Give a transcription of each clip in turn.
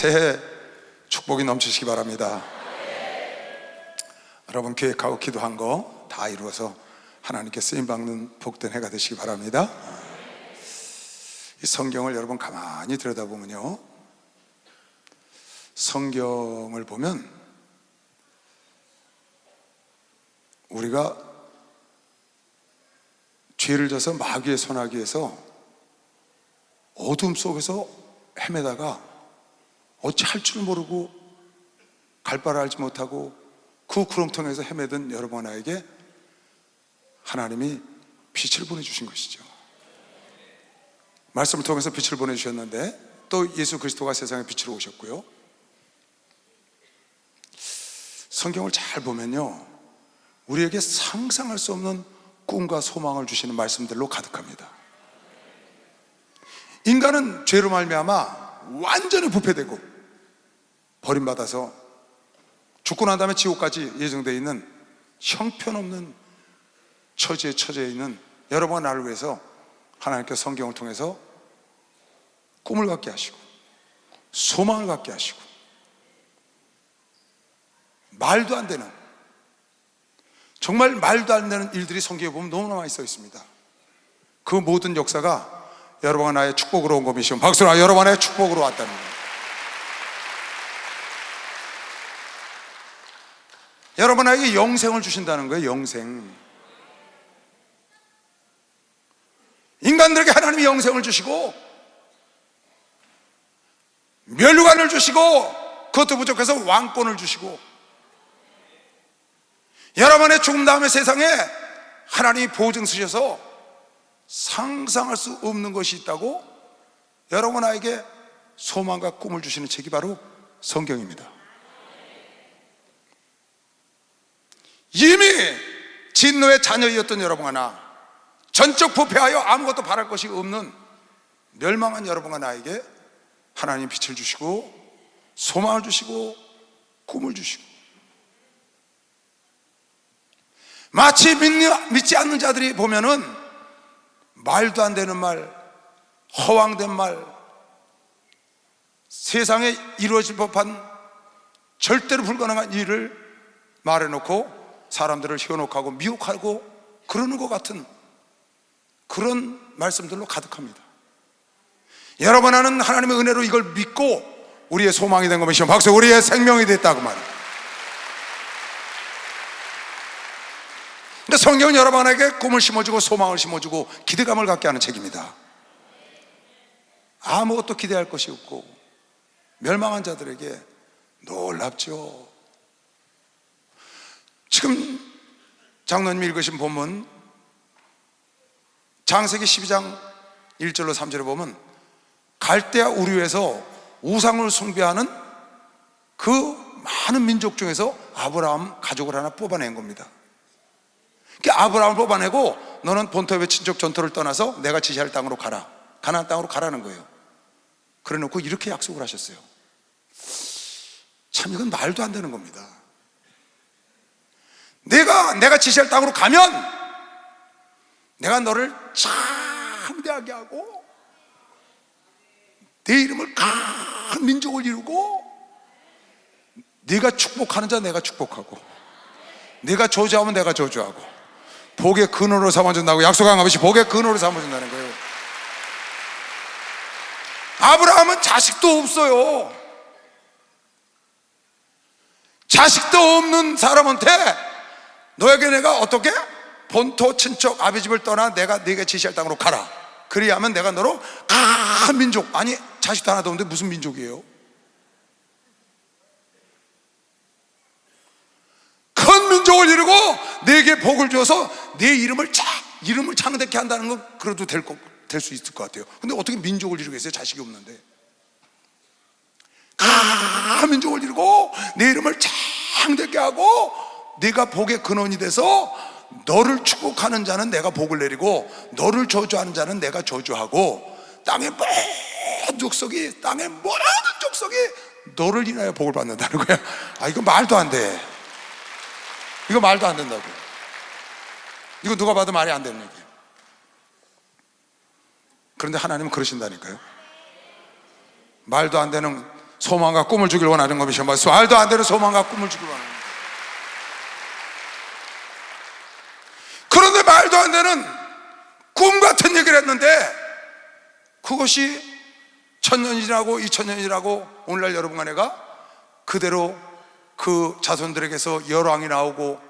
새해 축복이 넘치시기 바랍니다. 여러분 계획하고 기도한 거 다 이루어서 하나님께 쓰임받는 복된 해가 되시기 바랍니다. 이 성경을 여러분 가만히 들여다보면요, 성경을 보면 우리가 죄를 져서 마귀의 손아귀에서 어둠 속에서 헤매다가 어찌 할 줄 모르고 갈 바를 알지 못하고 그 구렁텅이에서 헤매던 여러분 하나에게 하나님이 빛을 보내주신 것이죠. 말씀을 통해서 빛을 보내주셨는데 또 예수 그리스도가 세상에 빛으로 오셨고요, 성경을 잘 보면요, 우리에게 상상할 수 없는 꿈과 소망을 주시는 말씀들로 가득합니다. 인간은 죄로 말미암아 완전히 부패되고 버림받아서 죽고 난 다음에 지옥까지 예정되어 있는 형편없는 처지에 처져 있는 여러분과 나를 위해서 하나님께서 성경을 통해서 꿈을 갖게 하시고 소망을 갖게 하시고 말도 안 되는, 정말 말도 안 되는 일들이 성경에 보면 너무나 많이 써 있습니다. 그 모든 역사가 여러분과 나의 축복으로 온 것이시오. 박수로 여러분 나의 축복으로 왔다는 거예요. 여러분에게 영생을 주신다는 거예요. 영생. 인간들에게 하나님이 영생을 주시고 멸류관을 주시고 그것도 부족해서 왕권을 주시고 여러분의 죽음 다음에 세상에 하나님이 보증 쓰셔서 상상할 수 없는 것이 있다고 여러분 아이에게 소망과 꿈을 주시는 책이 바로 성경입니다. 이미 진노의 자녀이었던 여러분 하나, 전적 부패하여 아무것도 바랄 것이 없는 멸망한 여러분과 나에게 하나님 빛을 주시고 소망을 주시고 꿈을 주시고, 마치 믿지 않는 자들이 보면은 말도 안 되는 말, 허황된 말, 세상에 이루어질 법한 절대로 불가능한 일을 말해놓고 사람들을 현혹하고 미혹하고 그러는 것 같은 그런 말씀들로 가득합니다. 여러분 하는 하나님의 은혜로 이걸 믿고 우리의 소망이 된 것이죠. 박수. 우리의 생명이 됐다고 말이에요. 근데 성경은 여러분에게 꿈을 심어주고 소망을 심어주고 기대감을 갖게 하는 책입니다. 아무것도 기대할 것이 없고 멸망한 자들에게 놀랍죠. 지금 장로님이 읽으신 본문 창세기 12장 1절로 3절에 보면 갈대아 우르에서 우상을 숭배하는 그 많은 민족 중에서 아브라함 가족을 하나 뽑아낸 겁니다. 그러니까 아브라함을 뽑아내고 너는 본토의 친족 전토를 떠나서 내가 지시할 땅으로 가라, 가나안 땅으로 가라는 거예요. 그래 놓고 이렇게 약속을 하셨어요. 참 이건 말도 안 되는 겁니다. 내가 지시할 땅으로 가면 내가 너를 창대하게 하고 내 이름을 큰 민족을 이루고 네가 축복하는 자 내가 축복하고 네가 저주하면 내가 저주하고 복의 근원으로 삼아준다고 약속한 아버지, 복의 근원으로 삼아준다는 거예요. 아브라함은 자식도 없어요. 자식도 없는 사람한테 너에게 내가 어떻게 본토 친척 아비 집을 떠나 내가 네게 지시할 땅으로 가라, 그리하면 내가 너로 큰 민족, 아니 자식도 하나도 없는데 무슨 민족이에요? 큰 민족을 이루고 네게 복을 주어서 네 이름을 창대케 한다는 건 그래도 될 수 있을 것 같아요. 근데 어떻게 민족을 이루겠어요? 자식이 없는데. 큰 민족을 이루고 네 이름을 창대케 하고 네가 복의 근원이 돼서 너를 축복하는 자는 내가 복을 내리고 너를 저주하는 자는 내가 저주하고 땅의 모든 족속이 너를 인하여 복을 받는다는 거야. 아, 이거 말도 안 돼. 이거 말도 안 된다고. 이거 누가 봐도 말이 안 되는 얘기예요. 그런데 하나님은 그러신다니까요. 말도 안 되는 소망과 꿈을 주길 원하는 것이죠. 말도 안 되는 소망과 꿈을 주길 원하는 거예요. 그런데 말도 안 되는 꿈 같은 얘기를 했는데 그것이 1000년이 지나고 2000년이 지나고 오늘날 여러분과 내가 그대로 그 자손들에게서 열왕이 나오고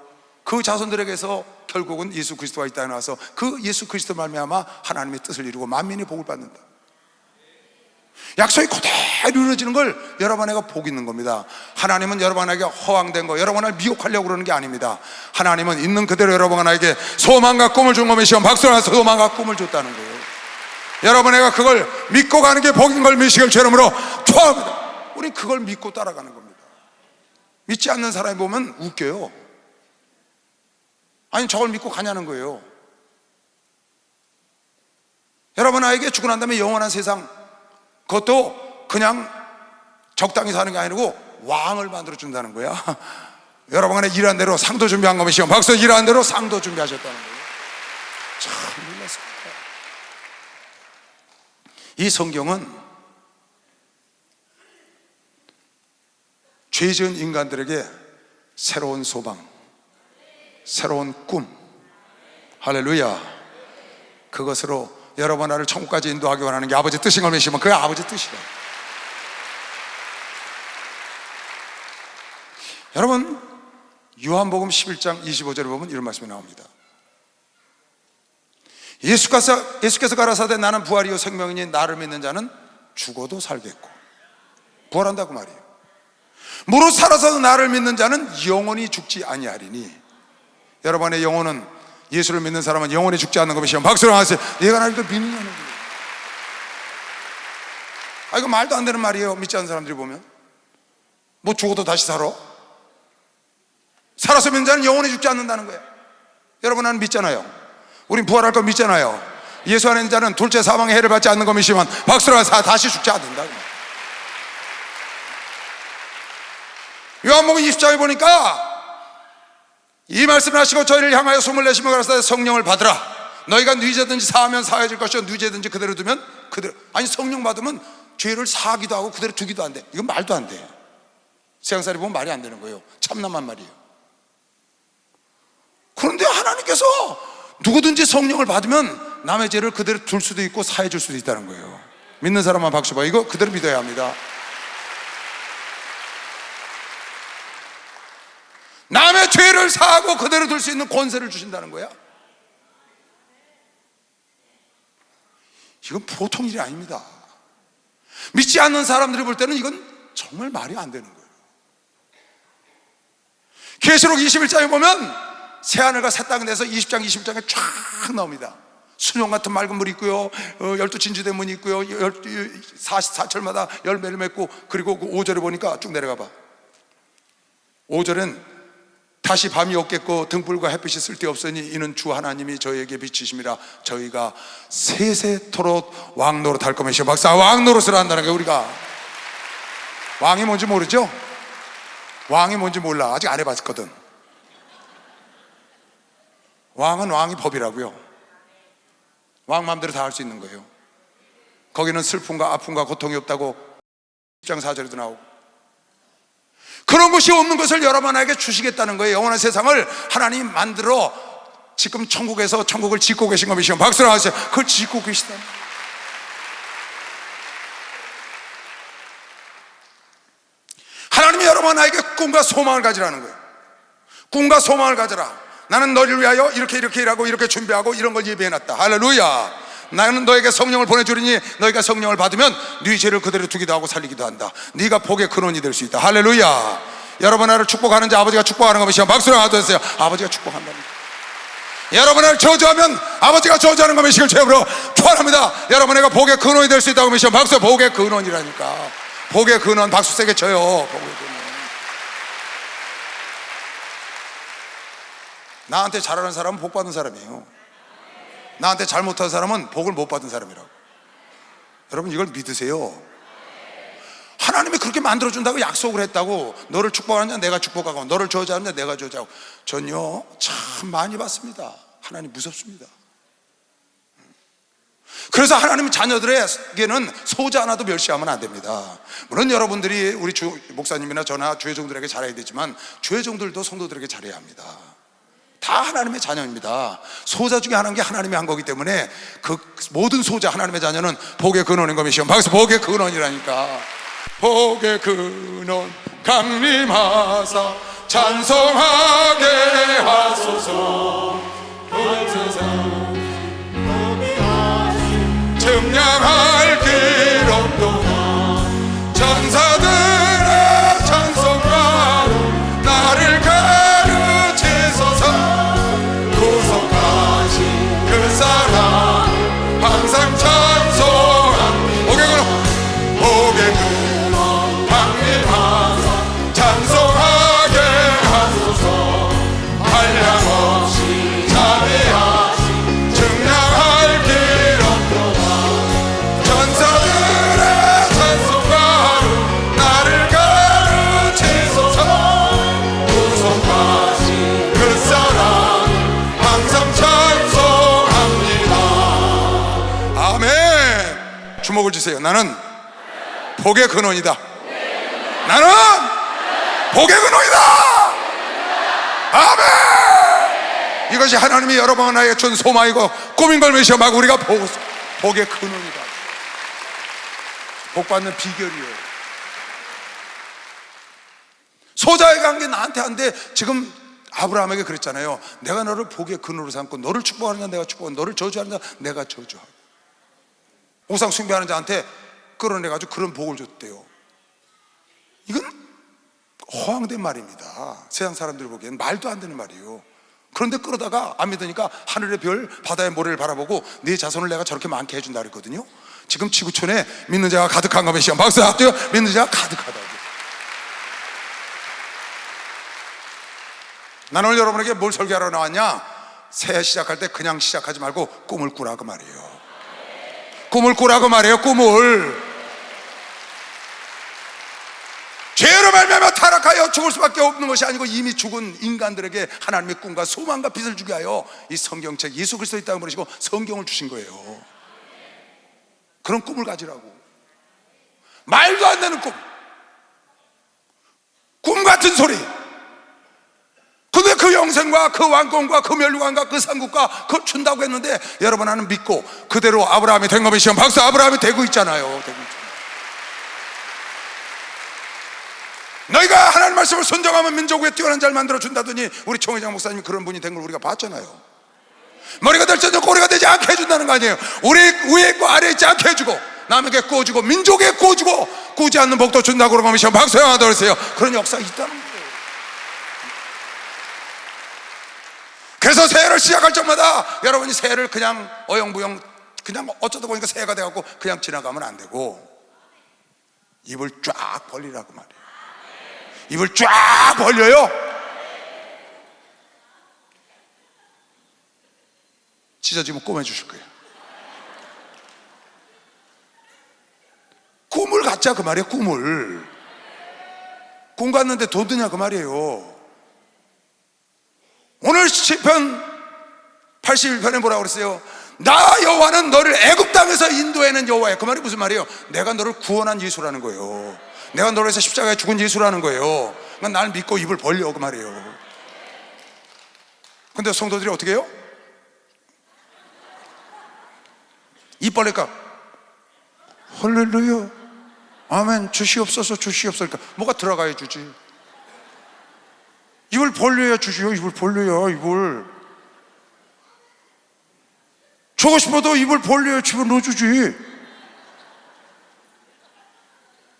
그 자손들에게서 결국은 예수 그리스도가 이 땅에 나와서 그 예수 그리스도 말미암아 하나님의 뜻을 이루고 만민이 복을 받는다. 약속이 그대로 이루어지는 걸 여러분 내가 복 있는 겁니다. 하나님은 여러분에게 허황된 거, 여러분을 미혹하려고 그러는 게 아닙니다. 하나님은 있는 그대로 여러분에게 소망과 꿈을 준 것이요, 박수를 하면서 소망과 꿈을 줬다는 거예요. 여러분에게 그걸 믿고 가는 게 복인 걸 믿으시길 주 이름으로 축원합니다. 우린 그걸 믿고 따라가는 겁니다. 믿지 않는 사람이 보면 웃겨요. 아니 저걸 믿고 가냐는 거예요. 여러분 아에게 죽고 난 다음에 영원한 세상, 그것도 그냥 적당히 사는 게 아니고 왕을 만들어 준다는 거야. 여러분 안에 일한 대로 상도 준비한 것이요, 박수. 일한 대로 상도 준비하셨다는 거예요. 참 놀랐습니다. 이 성경은 죄 지은 인간들에게 새로운 소망, 새로운 꿈, 할렐루야, 그것으로 여러분 나를 천국까지 인도하기 원하는 게 아버지 뜻인 걸 믿으시면 그게 아버지 뜻이다. 여러분 요한복음 11장 25절에 보면 이런 말씀이 나옵니다. 예수께서 가라사대 나는 부활이요 생명이니 나를 믿는 자는 죽어도 살겠고, 부활한다고 말이에요. 무릇 살아서 나를 믿는 자는 영원히 죽지 아니하리니. 여러분의 영혼은, 예수를 믿는 사람은 영원히 죽지 않는 것이요, 박수를 하세요. 얘가 나를 믿느냐는 거예요. 이거 말도 안 되는 말이에요. 믿지 않는 사람들이 보면 뭐 죽어도 다시 살아? 살아서 믿는 자는 영원히 죽지 않는다는 거예요. 여러분 나는 믿잖아요. 우린 부활할 거 믿잖아요. 예수 안에 있는 자는 둘째 사망의 해를 받지 않는 것이지만 박수를 하면서 다시 죽지 않는다. 요한복음 20장에 보니까 이 말씀을 하시고 저희를 향하여 숨을 내쉬며 가라사대 성령을 받으라. 너희가 뉘죄든지 사하면 사해질 것이요 뉘죄든지 그대로 두면 그대로. 아니 성령 받으면 죄를 사하기도 하고 그대로 두기도 안 돼. 이건 말도 안 돼. 세상살이 보면 말이 안 되는 거예요. 참남한 말이에요. 그런데 하나님께서 누구든지 성령을 받으면 남의 죄를 그대로 둘 수도 있고 사해 줄 수도 있다는 거예요. 믿는 사람만 박수 봐. 이거 그대로 믿어야 합니다. 남의 죄를 사하고 그대로 둘 수 있는 권세를 주신다는 거야. 이건 보통 일이 아닙니다. 믿지 않는 사람들이 볼 때는 이건 정말 말이 안 되는 거예요. 계시록 21장에 보면 새하늘과 새 땅에 대해서 20장 21장에 쫙 나옵니다. 수뇽 같은 맑은 물이 있고요, 12진주된 문이 있고요, 44철마다 열매를 맺고, 그리고 그 5절에 보니까 쭉 내려가 봐. 5절은 다시 밤이 없겠고 등불과 햇빛이 쓸데없으니 이는 주 하나님이 저희에게 빛이심이라. 저희가 세세토록 왕노릇할 것이요, 박사. 왕노릇을 한다는 거예요. 우리가 왕이 뭔지 모르죠? 왕이 뭔지 몰라. 아직 안 해봤거든. 왕은 왕이 법이라고요. 왕 마음대로 다 할 수 있는 거예요. 거기는 슬픔과 아픔과 고통이 없다고 10장 4절에도 나오고, 그런 것이 없는 것을 여러분에게 주시겠다는 거예요. 영원한 세상을 하나님이 만들어 지금 천국에서 천국을 짓고 계신 것이시면 박수를 하세요. 그걸 짓고 계시다. 하나님이 여러분에게 꿈과 소망을 가지라는 거예요. 꿈과 소망을 가져라. 나는 너를 위하여 이렇게 일하고 이렇게 준비하고 이런 걸 예비해놨다. 할렐루야. 나는 너에게 성령을 보내주리니 너희가 성령을 받으면 네 죄를 그대로 두기도 하고 살리기도 한다. 네가 복의 근원이 될 수 있다. 할렐루야. 여러분 나를 축복하는 자 아버지가 축복하는 것이요, 박수를 하도록 아버지가 축복한답니다. 여러분 나를 저주하면 아버지가 저주하는 것이시길 죄으로 축원합니다. 여러분에게 복의 근원이 될 수 있다고 믿으시면 박수. 복의 근원이라니까. 복의 근원 박수 세게 쳐요. 복의 근원. 나한테 잘하는 사람은 복 받은 사람이에요. 나한테 잘못한 사람은 복을 못 받은 사람이라고. 여러분 이걸 믿으세요. 하나님이 그렇게 만들어준다고 약속을 했다고. 너를 축복하는 자 내가 축복하고 너를 저주하는 자 내가 저주하고. 전요 참 많이 받습니다. 하나님 무섭습니다. 그래서 하나님 자녀들에게는 소자 하나도 멸시하면 안 됩니다. 물론 여러분들이 우리 주 목사님이나 저나 주의 종들에게 잘해야 되지만 주의 종들도 성도들에게 잘해야 합니다. 다 하나님의 자녀입니다. 소자 중에 하나인 게 하나님이 한 거기 때문에 그 모든 소자 하나님의 자녀는 복의 근원인 것이요. 박수. 복의 근원이라니까. 복의 근원 강림하사 찬송하게 하소서. 온 세상 증량할 길 없도다. 천사들의 찬송가로 나를 가르치소서. 구속하신 그 사랑 항상 찬송합니다. 복의 근원 강림하사 찬송하게 하소서. 한량없이 자비하신 증량할 길 없도다. 전사들의 찬송가로 나를 가르치소서. 구속하신 그 사랑 항상 찬송합니다. 아멘. 주목을 주세요. 나는 복의 근원이다. 나는 복의 근원이다. 아멘. 이것이 하나님이 여러 번 나에게 준 소망이고 꿈인 걸 메시어마고 우리가 복의 근원이다. 복받는 비결이요. 소자의 관계 나한테 한데 지금 아브라함에게 그랬잖아요. 내가 너를 복의 근원으로 삼고 너를 축복하는 자 내가 축복하고 너를 저주하는 자 내가 저주하고. 우상 숭배하는 자한테 끌어내가지고 그런 복을 줬대요. 이건 허황된 말입니다. 세상 사람들이 보기엔 말도 안 되는 말이에요. 그런데 끌어다가 안 믿으니까 하늘의 별 바다의 모래를 바라보고 네 자손을 내가 저렇게 많게 해준다 그랬거든요. 지금 지구촌에 믿는 자가 가득한 가면 시험 박수 합주. 믿는 자가 가득하다고. 나는 오늘 여러분에게 뭘 설교하러 나왔냐? 새해 시작할 때 그냥 시작하지 말고 꿈을 꾸라고 말이에요. 꿈을 꾸라고 말이에요. 꿈을. 죄로 말미암아 타락하여 죽을 수밖에 없는 것이 아니고 이미 죽은 인간들에게 하나님의 꿈과 소망과 빛을 주게 하여 이 성경책 예수 그리스도의 땅을 보내시고 성경을 주신 거예요. 그런 꿈을 가지라고. 말도 안 되는 꿈 같은 소리. 근데 그 영생과 그 왕권과 그 멸류관과 그 상국과 그걸 준다고 했는데 여러분 나는 믿고 그대로 아브라함이 된 거면 시험 박수. 아브라함이 되고 있잖아요. 되고 있잖아요. 너희가 하나님 말씀을 순종하면 민족 위에 뛰어난 자를 만들어 준다더니 우리 총회장 목사님이 그런 분이 된 걸 우리가 봤잖아요. 머리가 될지언정 꼬리가 되지 않게 해준다는 거 아니에요. 우리 위에 있고 아래에 있지 않게 해주고 남에게 구워주고 민족에 구워주고 꾸지 않는 복도 준다고 그러면 시험 박수 하나 더 주세요. 그런 역사가 있다는 거예요. 그래서 새해를 시작할 적마다 여러분이 새해를 그냥 어영부영 그냥 어쩌다 보니까 새해가 돼갖고 그냥 지나가면 안 되고 입을 쫙 벌리라고 말이에요. 입을 쫙 벌려요. 찢어지면 꼬매 주실 거예요. 꿈을 갖자 그 말이에요. 꿈을. 꿈 갔는데 돈 드냐 그 말이에요. 오늘 시편 81편에 뭐라고 그랬어요? 나 여호와는 너를 애굽 땅에서 인도해낸 여호와야. 그 말이 무슨 말이에요? 내가 너를 구원한 예수라는 거예요. 내가 너를 위해서 십자가에 죽은 예수라는 거예요. 그러니까 날 믿고 입을 벌려 그 말이에요. 근데 성도들이 어떻게 해요? 입 벌릴까? 할렐루야 아멘 주시옵소서 주시옵소서. 그러니까 뭐가 들어가야 주지. 입을 벌려야 주지요. 입을 벌려야. 입을 주고 싶어도 입을 벌려야 집어넣어주지.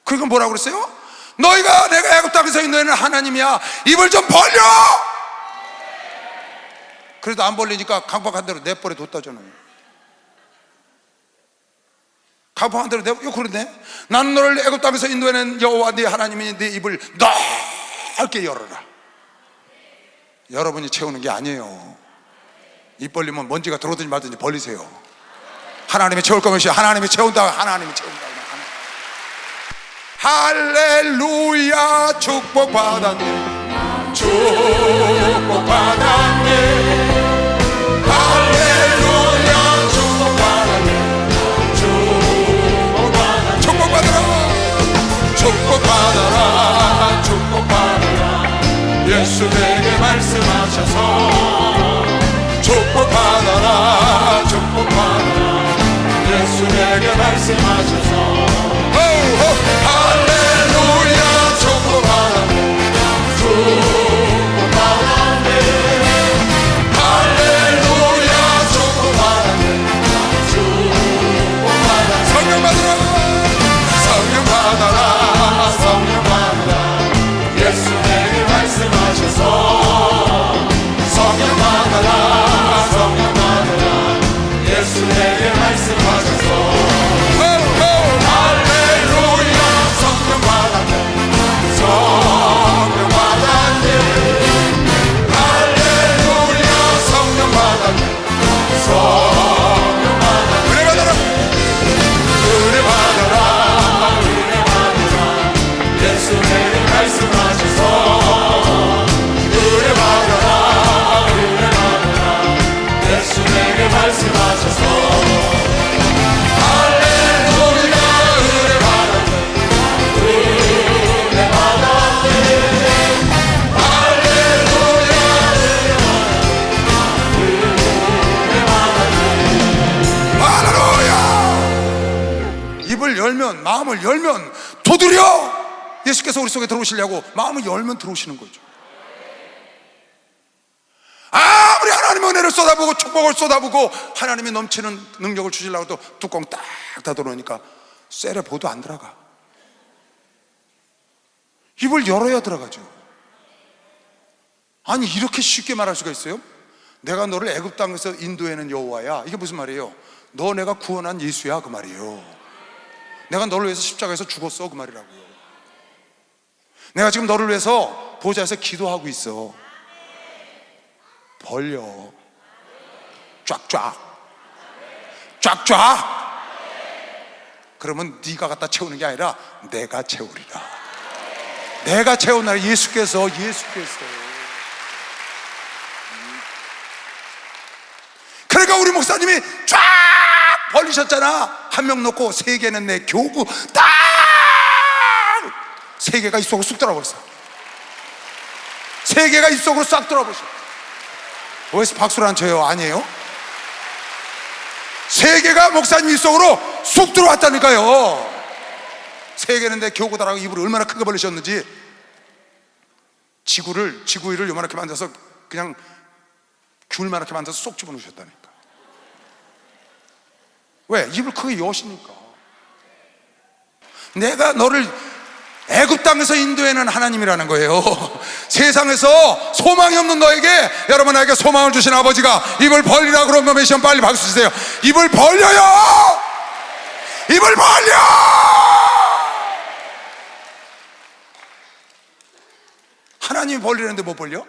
그러니까 뭐라고 그랬어요? 너희가 내가 애굽 땅에서 인도하는 하나님이야. 입을 좀 벌려. 그래도 안 벌리니까 강박한 대로 내버려 뒀다잖아요. 강박한 대로 내버려. 그러네. 나는 너를 애굽 땅에서 인도하는 여호와 네 하나님이 네 입을 넓게 열어라. 여러분이 채우는 게 아니에요. 입 벌리면 먼지가 들어오든지 말든지 벌리세요. 하나님이 채울 거면 하나님이 채운다. 하나님이 채운다. 할렐루야 축복받았네. 축복받았네. 할렐루야 축복받았네. 입을 열면, 마음을 열면, 두드려 예수께서 우리 속에 들어오시려고 마음을 열면 들어오시는 거죠. 아무리 하나님의 은혜를 쏟아부고 축복을 쏟아부고 하나님이 넘치는 능력을 주시려고 또 뚜껑 딱 닫아놓으니까 쇠를 보도 안 들어가. 입을 열어야 들어가죠. 아니, 이렇게 쉽게 말할 수가 있어요? 내가 너를 애굽 땅에서 인도해낸 여호와야. 이게 무슨 말이에요? 너 내가 구원한 예수야, 그 말이에요. 내가 너를 위해서 십자가에서 죽었어, 그 말이라고요. 내가 지금 너를 위해서 보좌에서 기도하고 있어. 벌려. 쫙쫙. 쫙쫙. 그러면 네가 갖다 채우는 게 아니라 내가 채우리라. 내가 채운 날 예수께서. 그러니까 우리 목사님이 쫙 벌리셨잖아. 한 명 놓고 세 개는 내 교구. 딱 세 개가 입 속으로 쑥 들어버렸어. 세 개가 입 속으로 싹 들어버렸어. 왜 박수를 안 쳐요? 아니에요? 세 개가 목사님 입 속으로 쑥 들어왔다니까요. 세 개는 내 교구다라고 입을 얼마나 크게 벌리셨는지. 지구 위를 요만하게 만들어서 그냥 귤만하게 만들어서 쏙 집어넣으셨다니까. 왜? 입을 크게 여시니까. 내가 너를 애굽 땅에서 인도해낸 하나님이라는 거예요. 세상에서 소망이 없는 너에게, 여러분에게 소망을 주신 아버지가 입을 벌리라 그러면 몇 시간 빨리 박수 주세요. 입을 벌려요. 입을 벌려. 하나님이 벌리는데 못 벌려?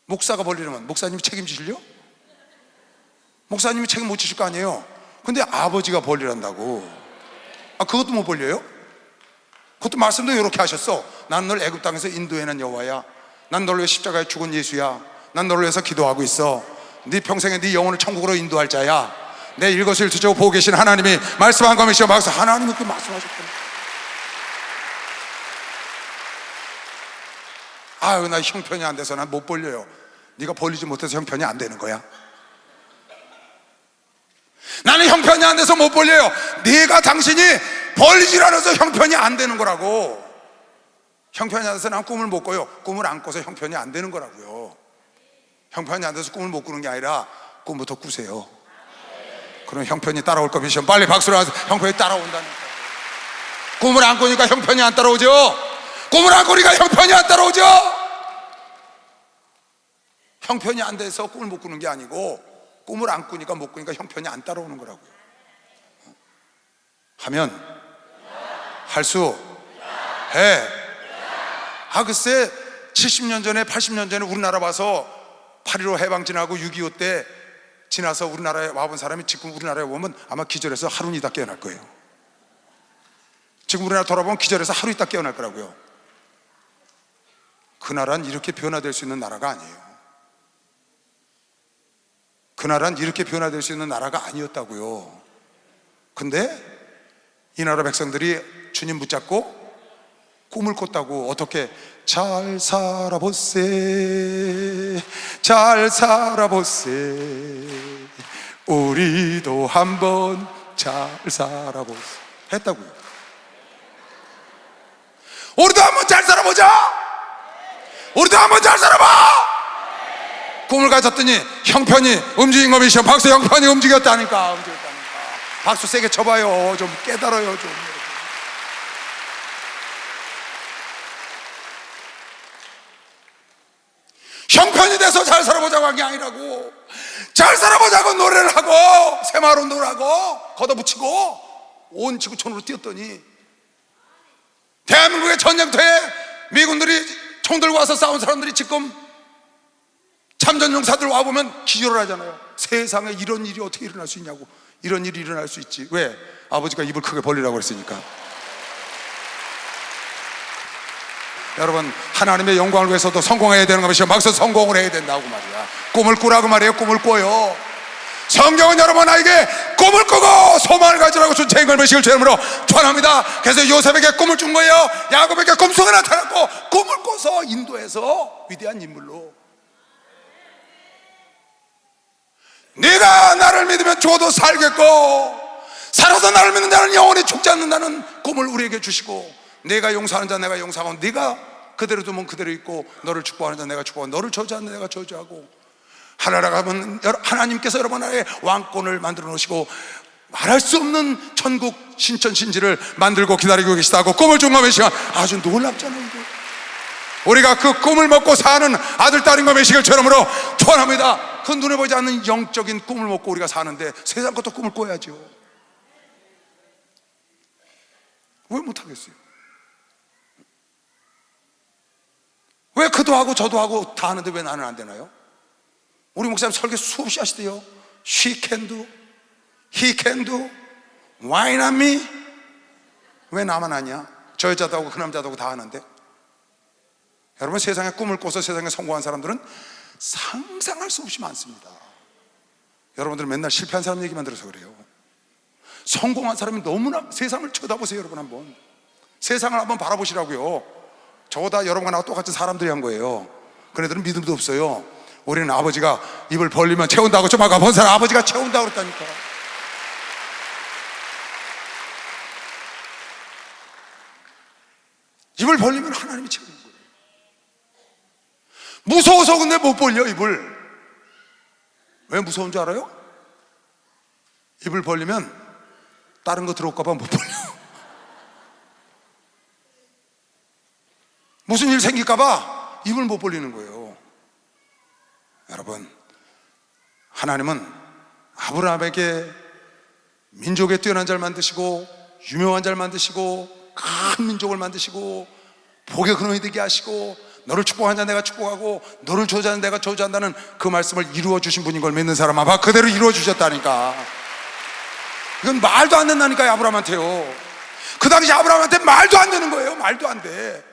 목사가 벌리려면 목사님이 책임지실려? 목사님이 책임 못 지실 거 아니에요. 근데 아버지가 벌리란다고. 그것도 못 벌려요? 그것도 말씀도 이렇게 하셨어. 난 널 애굽 땅에서 인도해낸 여호와야. 난 너를 위해 십자가에 죽은 예수야. 난 너를 위해서 기도하고 있어. 네 평생에 네 영혼을 천국으로 인도할 자야. 내 일거수일투족을 보고 계신 하나님이 말씀한 것이시여. 막서 하나님이 그 말씀하셨구나. 아유, 나 형편이 안 돼서 난 못 벌려요. 네가 벌리지 못해서 형편이 안 되는 거야. 나는 형편이 안 돼서 못 벌려요. 네가 당신이 벌리질 않아서 형편이 안 되는 거라고. 형편이 안 돼서 난 꿈을 못 꿔요. 꿈을 안 꿔서 형편이 안 되는 거라고요. 형편이 안 돼서 꿈을 못 꾸는 게 아니라 꿈부터 꾸세요. 그럼 형편이 따라올 겁니다. 빨리 박수를 하세요. 형편이 따라온다니까. 꿈을 안 꾸니까 형편이 안 따라오죠. 꿈을 안 꾸니까 형편이 안 따라오죠. 형편이 안 돼서 꿈을 못 꾸는 게 아니고 꿈을 안 꾸니까 못 꾸니까 형편이 안 따라오는 거라고요. 하면 할 수 해. 글쎄 70년 전에 80년 전에 우리나라 와서 8.15 해방 지나고 6.25 때 지나서 우리나라에 와본 사람이 지금 우리나라에 오면 아마 기절해서 하루 있다 깨어날 거예요. 지금 우리나라 돌아보면 기절해서 하루 있다 깨어날 거라고요. 그 나라는 이렇게 변화될 수 있는 나라가 아니에요. 그 나라는 이렇게 변화될 수 있는 나라가 아니었다고요. 근데 이 나라 백성들이 주님 붙잡고 꿈을 꿨다고. 어떻게? 잘 살아보세, 잘 살아보세, 우리도 한번 잘 살아보세 했다고요. 우리도 한번 잘 살아보자. 우리도 한번 잘 살아봐. 꿈을 가졌더니 형편이 움직인 것이시여. 박수. 형편이 움직였다니까. 박수 세게 쳐봐요. 좀 깨달아요 좀. 형편이 돼서 잘 살아보자고 한 게 아니라고. 잘 살아보자고 노래를 하고 새마을로 노래하고 걷어붙이고 온 지구촌으로 뛰었더니 대한민국의 전쟁터에 미군들이 총 들고 와서 싸운 사람들이 지금 참전용사들 와보면 기절을 하잖아요. 세상에 이런 일이 어떻게 일어날 수 있냐고. 이런 일이 일어날 수 있지. 왜? 아버지가 입을 크게 벌리라고 그랬으니까. 여러분, 하나님의 영광을 위해서도 성공해야 되는 것이요, 막상 성공을 해야 된다고 말이야. 꿈을 꾸라고 말이에요. 꿈을 꿔요. 성경은 여러분, 나에게 꿈을 꾸고 소망을 가지라고 준 책임을 메시길 죄름으로传합니다. 그래서 요셉에게 꿈을 준 거예요. 야곱에게 꿈속에 나타났고, 꿈을 꿔서 인도해서 위대한 인물로. 네가 나를 믿으면 죽어도 살겠고, 살아서 나를 믿는 자는 영원히 죽지 않는다는 꿈을 우리에게 주시고, 내가 용서하는 자 내가 용서하고, 네가 그대로 두면 그대로 있고, 너를 축복하는 자 내가 축복하고, 너를 저주하는 자 내가 저주하고, 하나라 하면 하나님께서 여러분 안에 왕권을 만들어 놓으시고 말할 수 없는 천국 신천 신지를 만들고 기다리고 계시다고 꿈을 준 것의 시간, 아주 놀랍잖아요. 이거. 우리가 그 꿈을 먹고 사는 아들 딸인 것의 시간을 처럼으로 축원합니다. 그 눈에 보이지 않는 영적인 꿈을 먹고 우리가 사는데 세상 것도 꿈을 꿔야죠. 왜 못하겠어요? 왜 그도 하고 저도 하고 다 하는데 왜 나는 안 되나요? 우리 목사님 설교 수없이 하시대요. She can do, he can do, why not me? 왜 나만 하냐? 저 여자도 하고 그 남자도 하고 다 하는데. 여러분, 세상에 꿈을 꿔서 세상에 성공한 사람들은 상상할 수 없이 많습니다. 여러분들은 맨날 실패한 사람 얘기만 들어서 그래요. 성공한 사람이 너무나, 세상을 쳐다보세요. 여러분, 한번 세상을 한번 바라보시라고요. 저거 다 여러분과 나와 똑같은 사람들이 한 거예요. 그네들은 믿음도 없어요. 우리는 아버지가 입을 벌리면 채운다고, 좀 아까 본 사람 아버지가 채운다고 그랬다니까. 입을 벌리면 하나님이 채우는 거예요. 무서워서 근데 못 벌려, 입을. 왜 무서운 줄 알아요? 입을 벌리면 다른 거 들어올까봐 못 벌려. 무슨 일 생길까봐 입을 못 벌리는 거예요. 여러분, 하나님은 아브라함에게 민족에 뛰어난 자를 만드시고, 유명한 자를 만드시고, 큰 민족을 만드시고, 복의 근원이 되게 하시고, 너를 축복한 자 내가 축복하고, 너를 저주하는 내가 저주한다는 그 말씀을 이루어 주신 분인 걸 믿는 사람 아마 그대로 이루어 주셨다니까. 이건 말도 안 된다니까요. 아브라함한테요. 그 당시 아브라함한테 말도 안 되는 거예요. 말도 안 돼.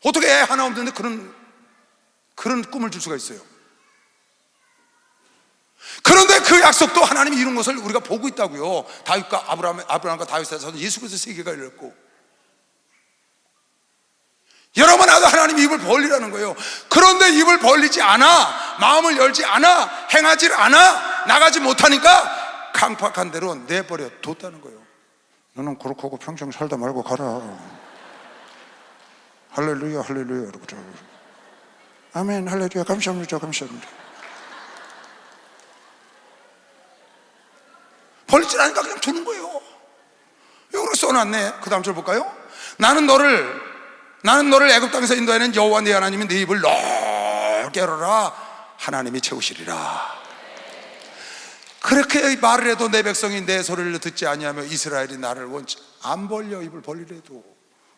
어떻게 애 하나 없는데 그런 꿈을 줄 수가 있어요. 그런데 그 약속도 하나님이 이룬 것을 우리가 보고 있다고요. 다윗과 아브라함과 다윗의 자손 예수 그리스도 세계가 열렸고, 여러분, 나도 하나님이 입을 벌리라는 거예요. 그런데 입을 벌리지 않아, 마음을 열지 않아, 행하지 않아, 나가지 못하니까 강팍한 대로 내버려 뒀다는 거예요. 너는 그렇게 하고 평생 살다 말고 가라. 할렐루야, 할렐루야, 여러분. 아멘, 할렐루야, 감사합니다, 감사합니다. 벌리질 않으니까 그냥 두는 거예요. 여기로 써놨네. 그 다음 절 볼까요? 나는 너를 애굽 땅에서 인도하는 여호와 네 하나님이 네 입을 넓게 열어라. 하나님이 채우시리라. 그렇게 말을 해도 내 백성이 내 소리를 듣지 아니하며 이스라엘이 나를 원치 안 벌려. 입을 벌리래도,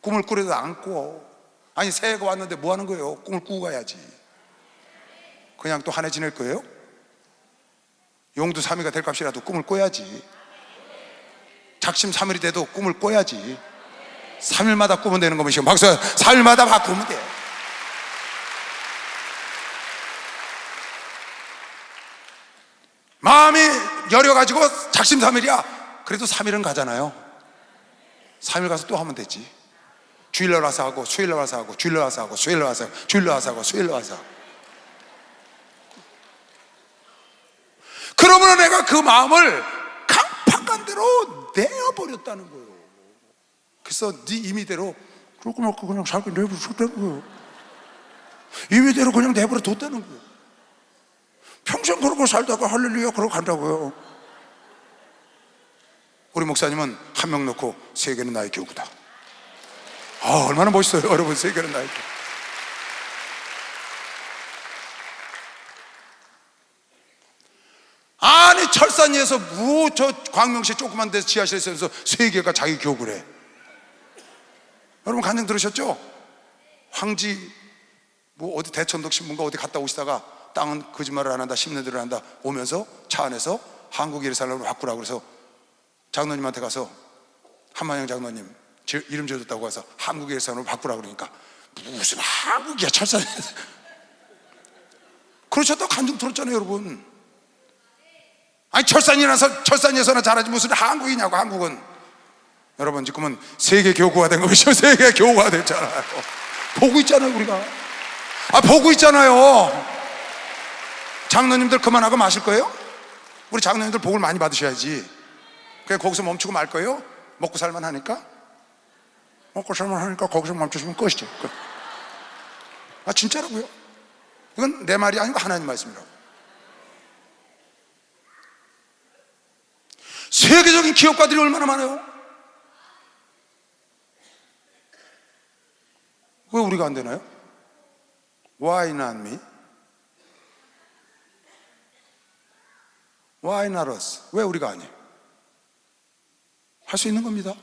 꿈을 꾸려도 안 꿔. 아니, 새해가 왔는데 뭐 하는 거예요? 꿈을 꾸고 가야지. 그냥 또 한 해 지낼 거예요? 용두 3위가 될 값이라도 꿈을 꿔야지. 작심 3일이 돼도 꿈을 꿔야지. 3일마다 꾸면 되는 거면, 박수, 3일마다 바꾸면 돼. 마음이 여려가지고 작심 3일이야. 그래도 3일은 가잖아요. 3일 가서 또 하면 되지. 주일날 와서 하고, 수요일날 와서 하고, 주일날 와서 하고, 수요일날 와서 하고, 주일날 와서 하고, 수요일날 와서 하고. 그러면 내가 그 마음을 강팍한 대로 내어버렸다는 거예요. 그래서 네 임의대로 그렇고 막 그냥 살게 내버려 뒀다는 거예요. 임의대로 그냥 내버려 뒀다는 거예요. 평생 그러고 살다가 할렐루야 그러고 간다고요. 우리 목사님은 한 명 놓고 세계는 나의 교구다. 아, 얼마나 멋있어요. 여러분, 세계는 나의 교구. 아니, 철산 위에서 저 광명시 조그만 데서 지하실에 있어서 세계가 자기 교구래. 여러분, 간증 들으셨죠? 황지 뭐 어디 대천덕 신문가 어디 갔다 오시다가 땅은 거짓말을 안 한다, 10년들을 한다 오면서 차 안에서 한국 예루살렘으로 바꾸라고 그래서 장로님한테 가서 한만영 장로님, 이름 지어줬다고 해서 한국의 일산으로 바꾸라고 그러니까 무슨 한국이야, 철산이. 그러셨다고 간증 들었잖아요, 여러분. 아니, 철산에서나 잘하지 무슨 한국이냐고. 한국은 여러분 지금은 세계 교구가 된 것이죠. 세계 교구가 됐잖아요. 보고 있잖아요, 우리가. 보고 있잖아요. 장로님들 그만하고 마실 거예요? 우리 장로님들 복을 많이 받으셔야지. 그냥 거기서 멈추고 말 거예요? 먹고 살만 하니까? 먹고 살만 하니까 거기서 멈추시면 끝이죠. 끝. 진짜라고요. 이건 내 말이 아니고 하나님 말씀이라고. 세계적인 기업가들이 얼마나 많아요? 왜 우리가 안 되나요? Why not me? Why not us? 왜 우리가 아니에요? 할 수 있는 겁니다.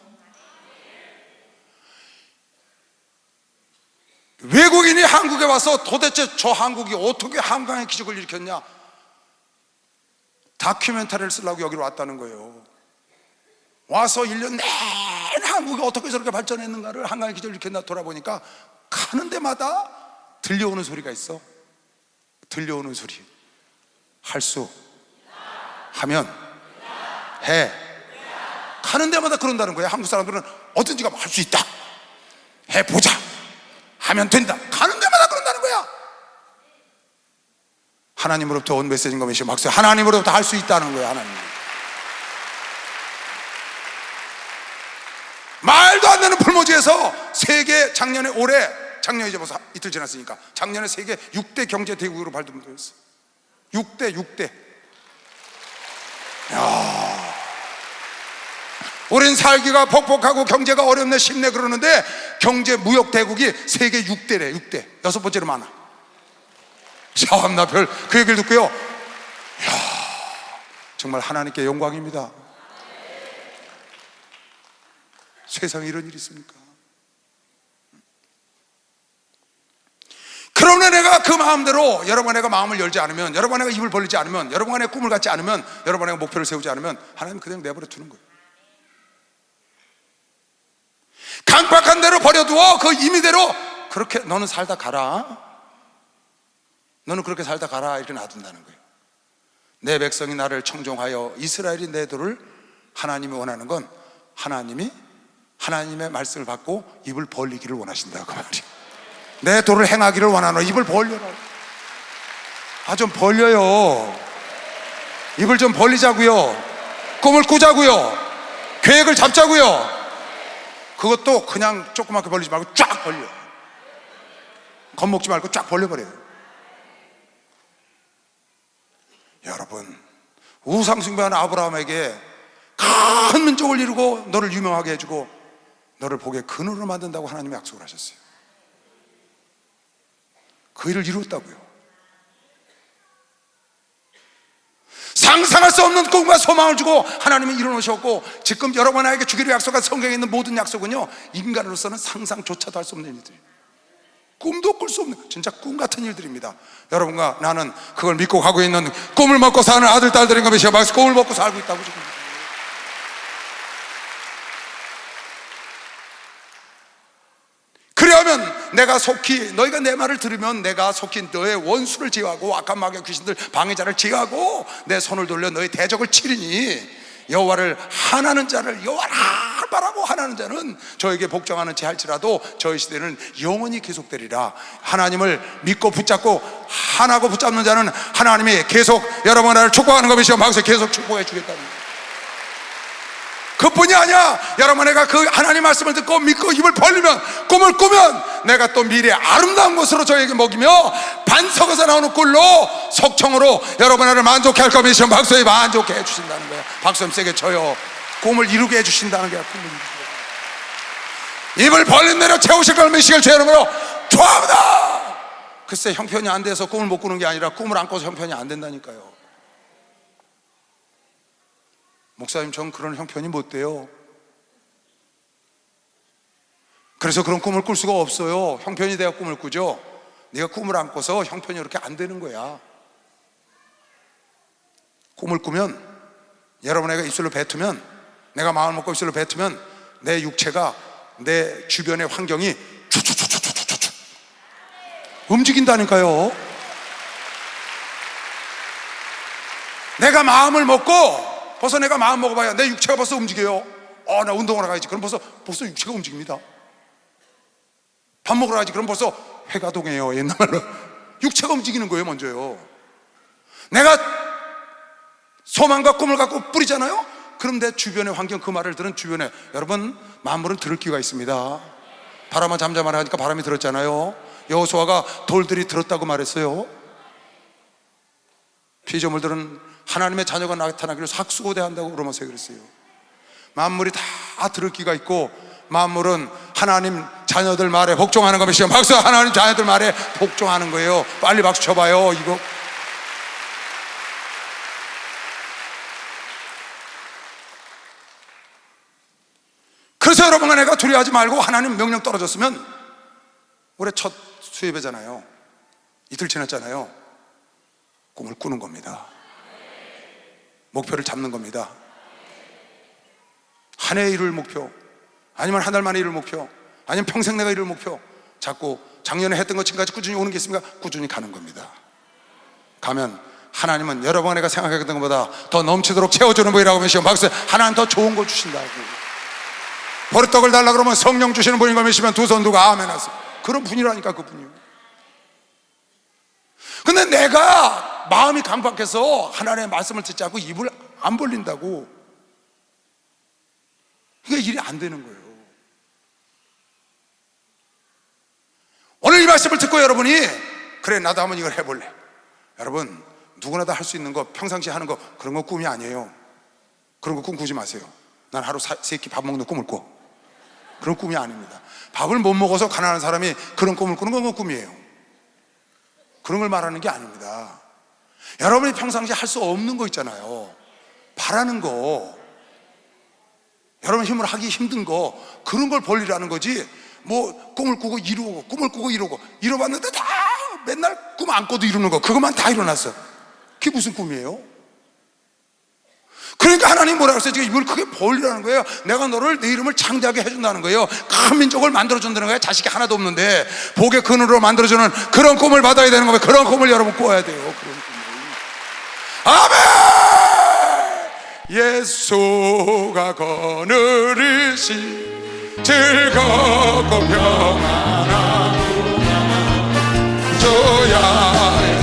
외국인이 한국에 와서 도대체 저 한국이 어떻게 한강의 기적을 일으켰냐, 다큐멘터리를 쓰려고 여기로 왔다는 거예요. 와서 1년 내내 한국이 어떻게 저렇게 발전했는가를, 한강의 기적을 일으켰나 돌아보니까 가는 데마다 들려오는 소리가 있어. 들려오는 소리. 할 수, 하면, 해. 가는 데마다 그런다는 거예요. 한국 사람들은 어딘지 가면 할 수 있다, 해보자, 하면 된다. 가는 데마다 그런다는 거야. 하나님으로부터 온 메시지인 것이죠. 막상 하나님으로부터 할 수 있다는 거예요. 하나님. 말도 안 되는 풀모지에서 세계 작년이죠. 벌써 이틀 지났으니까 작년에 세계 6대 경제 대국으로 발돋움했어. 6대. 야, 우린 살기가 퍽퍽하고 경제가 어렵네 쉽네 그러는데 경제 무역 대국이 세계 6대래. 6대 6번째로 많아. 참나 별 그 얘기를 듣고요, 야, 정말 하나님께 영광입니다. 세상에 이런 일이 있습니까? 그러면 내가 그 마음대로, 여러분과 내가 마음을 열지 않으면, 여러분과 내가 입을 벌리지 않으면, 여러분과 내가 꿈을 갖지 않으면, 여러분과 내가 목표를 세우지 않으면 하나님 그냥 내버려 두는 거예요. 강박한 대로 버려두어 그 임의대로 그렇게 너는 살다 가라, 너는 그렇게 살다 가라, 이렇게 놔둔다는 거예요. 내 백성이 나를 청종하여 이스라엘이 내 도를, 하나님이 원하는 건 하나님이 하나님의 말씀을 받고 입을 벌리기를 원하신다, 그 말이에요. 내 도를 행하기를 원하노. 입을 벌려라. 좀 벌려요. 입을 좀 벌리자고요. 꿈을 꾸자고요. 계획을 잡자고요. 그것도 그냥 조그맣게 벌리지 말고 쫙 벌려. 겁먹지 말고 쫙 벌려버려요. 여러분, 우상숭배하는 아브라함에게 큰 민족을 이루고 너를 유명하게 해주고 너를 복의 근원으로 만든다고 하나님이 약속을 하셨어요. 그 일을 이루었다고요. 상상할 수 없는 꿈과 소망을 주고 하나님이 이루어놓으셨고, 지금 여러분에게 주기로 약속한 성경에 있는 모든 약속은요, 인간으로서는 상상조차도 할 수 없는 일들이에요. 꿈도 꿀 수 없는, 진짜 꿈 같은 일들입니다. 여러분과 나는 그걸 믿고 가고 있는, 꿈을 먹고 사는 아들 딸들인 것이요, 꿈을 먹고 살고 있다고 지금. 그러면 내가 속히, 너희가 내 말을 들으면 내가 속히 너의 원수를 제어하고 악한 마귀 귀신들 방해자를 제어하고 내 손을 돌려 너의 대적을 치리니, 여호와를 하나는 자를, 여호와를 바라고 하나는 자는 저에게 복종하는 지 할지라도 저희 시대는 영원히 계속되리라. 하나님을 믿고 붙잡고 하나고 붙잡는 자는 하나님이 계속 여러분 나를 축복하는 것이요, 막서 계속 축복해 주겠다는 거예요. 그뿐이 아니야. 여러분, 내가 그 하나님 말씀을 듣고 믿고 입을 벌리면, 꿈을 꾸면 내가 또 미래의 아름다운 것으로 저에게 먹이며 반석에서 나오는 꿀로, 석청으로 여러분을 만족해 할 것이요, 박수에 만족해 해주신다는 거예요. 박수 좀 세게 쳐요. 꿈을 이루게 해주신다는 거야. 꿈을 이루게. 입을 벌린 대로 채우실 걸 믿으시길 주 이름으로 축복합니다. 글쎄, 형편이 안 돼서 꿈을 못 꾸는 게 아니라 꿈을 안 꿔서 형편이 안 된다니까요. 목사님, 전 그런 형편이 못 돼요. 그래서 그런 꿈을 꿀 수가 없어요. 형편이 돼야 꿈을 꾸죠. 네가 꿈을 안 꿔서 형편이 이렇게 안 되는 거야. 꿈을 꾸면, 여러분, 내가 입술로 뱉으면, 내가 마음을 먹고 입술로 뱉으면 내 육체가 내 주변의 환경이 추추추추추추추 움직인다니까요. 내가 마음을 먹고, 벌써 내가 마음 먹어봐야 내 육체가 벌써 움직여요. 나 운동하러 가야지. 그럼 벌써 육체가 움직입니다. 밥 먹으러 가야지. 그럼 벌써 해가 동해요. 옛날 말로 육체가 움직이는 거예요. 먼저요. 내가 소망과 꿈을 갖고 뿌리잖아요. 그럼 내 주변의 환경, 그 말을 들은 주변에, 여러분 만물은 들을 기회가 있습니다. 바람아 잠잠하라 하니까 바람이 들었잖아요. 여호수아가 돌들이 들었다고 말했어요. 피조물들은 하나님의 자녀가 나타나기를 삭수고대한다고 로마서에 그랬어요. 만물이 다 들을 귀가 있고, 만물은 하나님 자녀들 말에 복종하는 것이요. 박수! 하나님 자녀들 말에 복종하는 거예요. 빨리 박수 쳐봐요. 이거 그래서 여러분과 내가 두려워하지 말고, 하나님 명령 떨어졌으면, 올해 첫 수예배잖아요. 이틀 지났잖아요. 꿈을 꾸는 겁니다. 목표를 잡는 겁니다. 한 해에 이룰 목표, 아니면 한 달 만에 이룰 목표, 아니면 평생 내가 이룰 목표 잡고, 작년에 했던 것 지금까지 꾸준히 오는 게 있습니까? 꾸준히 가는 겁니다. 가면 하나님은 여러분과 내가 생각했던 것보다 더 넘치도록 채워주는 분이라고 믿으시고, 박수! 하나님 더 좋은 걸 주신다고. 버릇떡을 달라 그러면 성령 주시는 분인 걸 믿으시면 두 손 들고 아멘 하세요. 그런 분이라니까, 그분이요. 근데 내가 마음이 강박해서 하나님의 말씀을 듣지 않고 입을 안 벌린다고, 이게 일이 안 되는 거예요. 오늘 이 말씀을 듣고 여러분이, 그래 나도 한번 이걸 해볼래. 여러분 누구나 다 할 수 있는 거, 평상시에 하는 거, 그런 거 꿈이 아니에요. 그런 거 꿈 꾸지 마세요. 난 하루 3끼 밥 먹는 꿈을 꿔. 그런 꿈이 아닙니다. 밥을 못 먹어서 가난한 사람이 그런 꿈을 꾸는 건 꿈이에요. 그런 걸 말하는 게 아닙니다. 여러분이 평상시에 할 수 없는 거 있잖아요. 바라는 거, 여러분 힘으로 하기 힘든 거, 그런 걸 벌리라는 거지. 뭐 꿈을 꾸고 이루고, 꿈을 꾸고 이루고, 이뤄봤는데 다 맨날 꿈 안 꿔도 이루는 거, 그것만 다 일어났어. 그게 무슨 꿈이에요? 그러니까 하나님 뭐라고 했어요? 지금 입을 크게 벌리라는 거예요. 내가 너를, 내 이름을 창대하게 해준다는 거예요. 큰 민족을 만들어준다는 거예요. 자식이 하나도 없는데 복의 근원으로 만들어주는 그런 꿈을 받아야 되는 거예요. 그런 꿈을 여러분 꿔야 돼요. 그런 꿈을. 아멘! 예수가 거느리시 즐겁고 평안하구나 주야의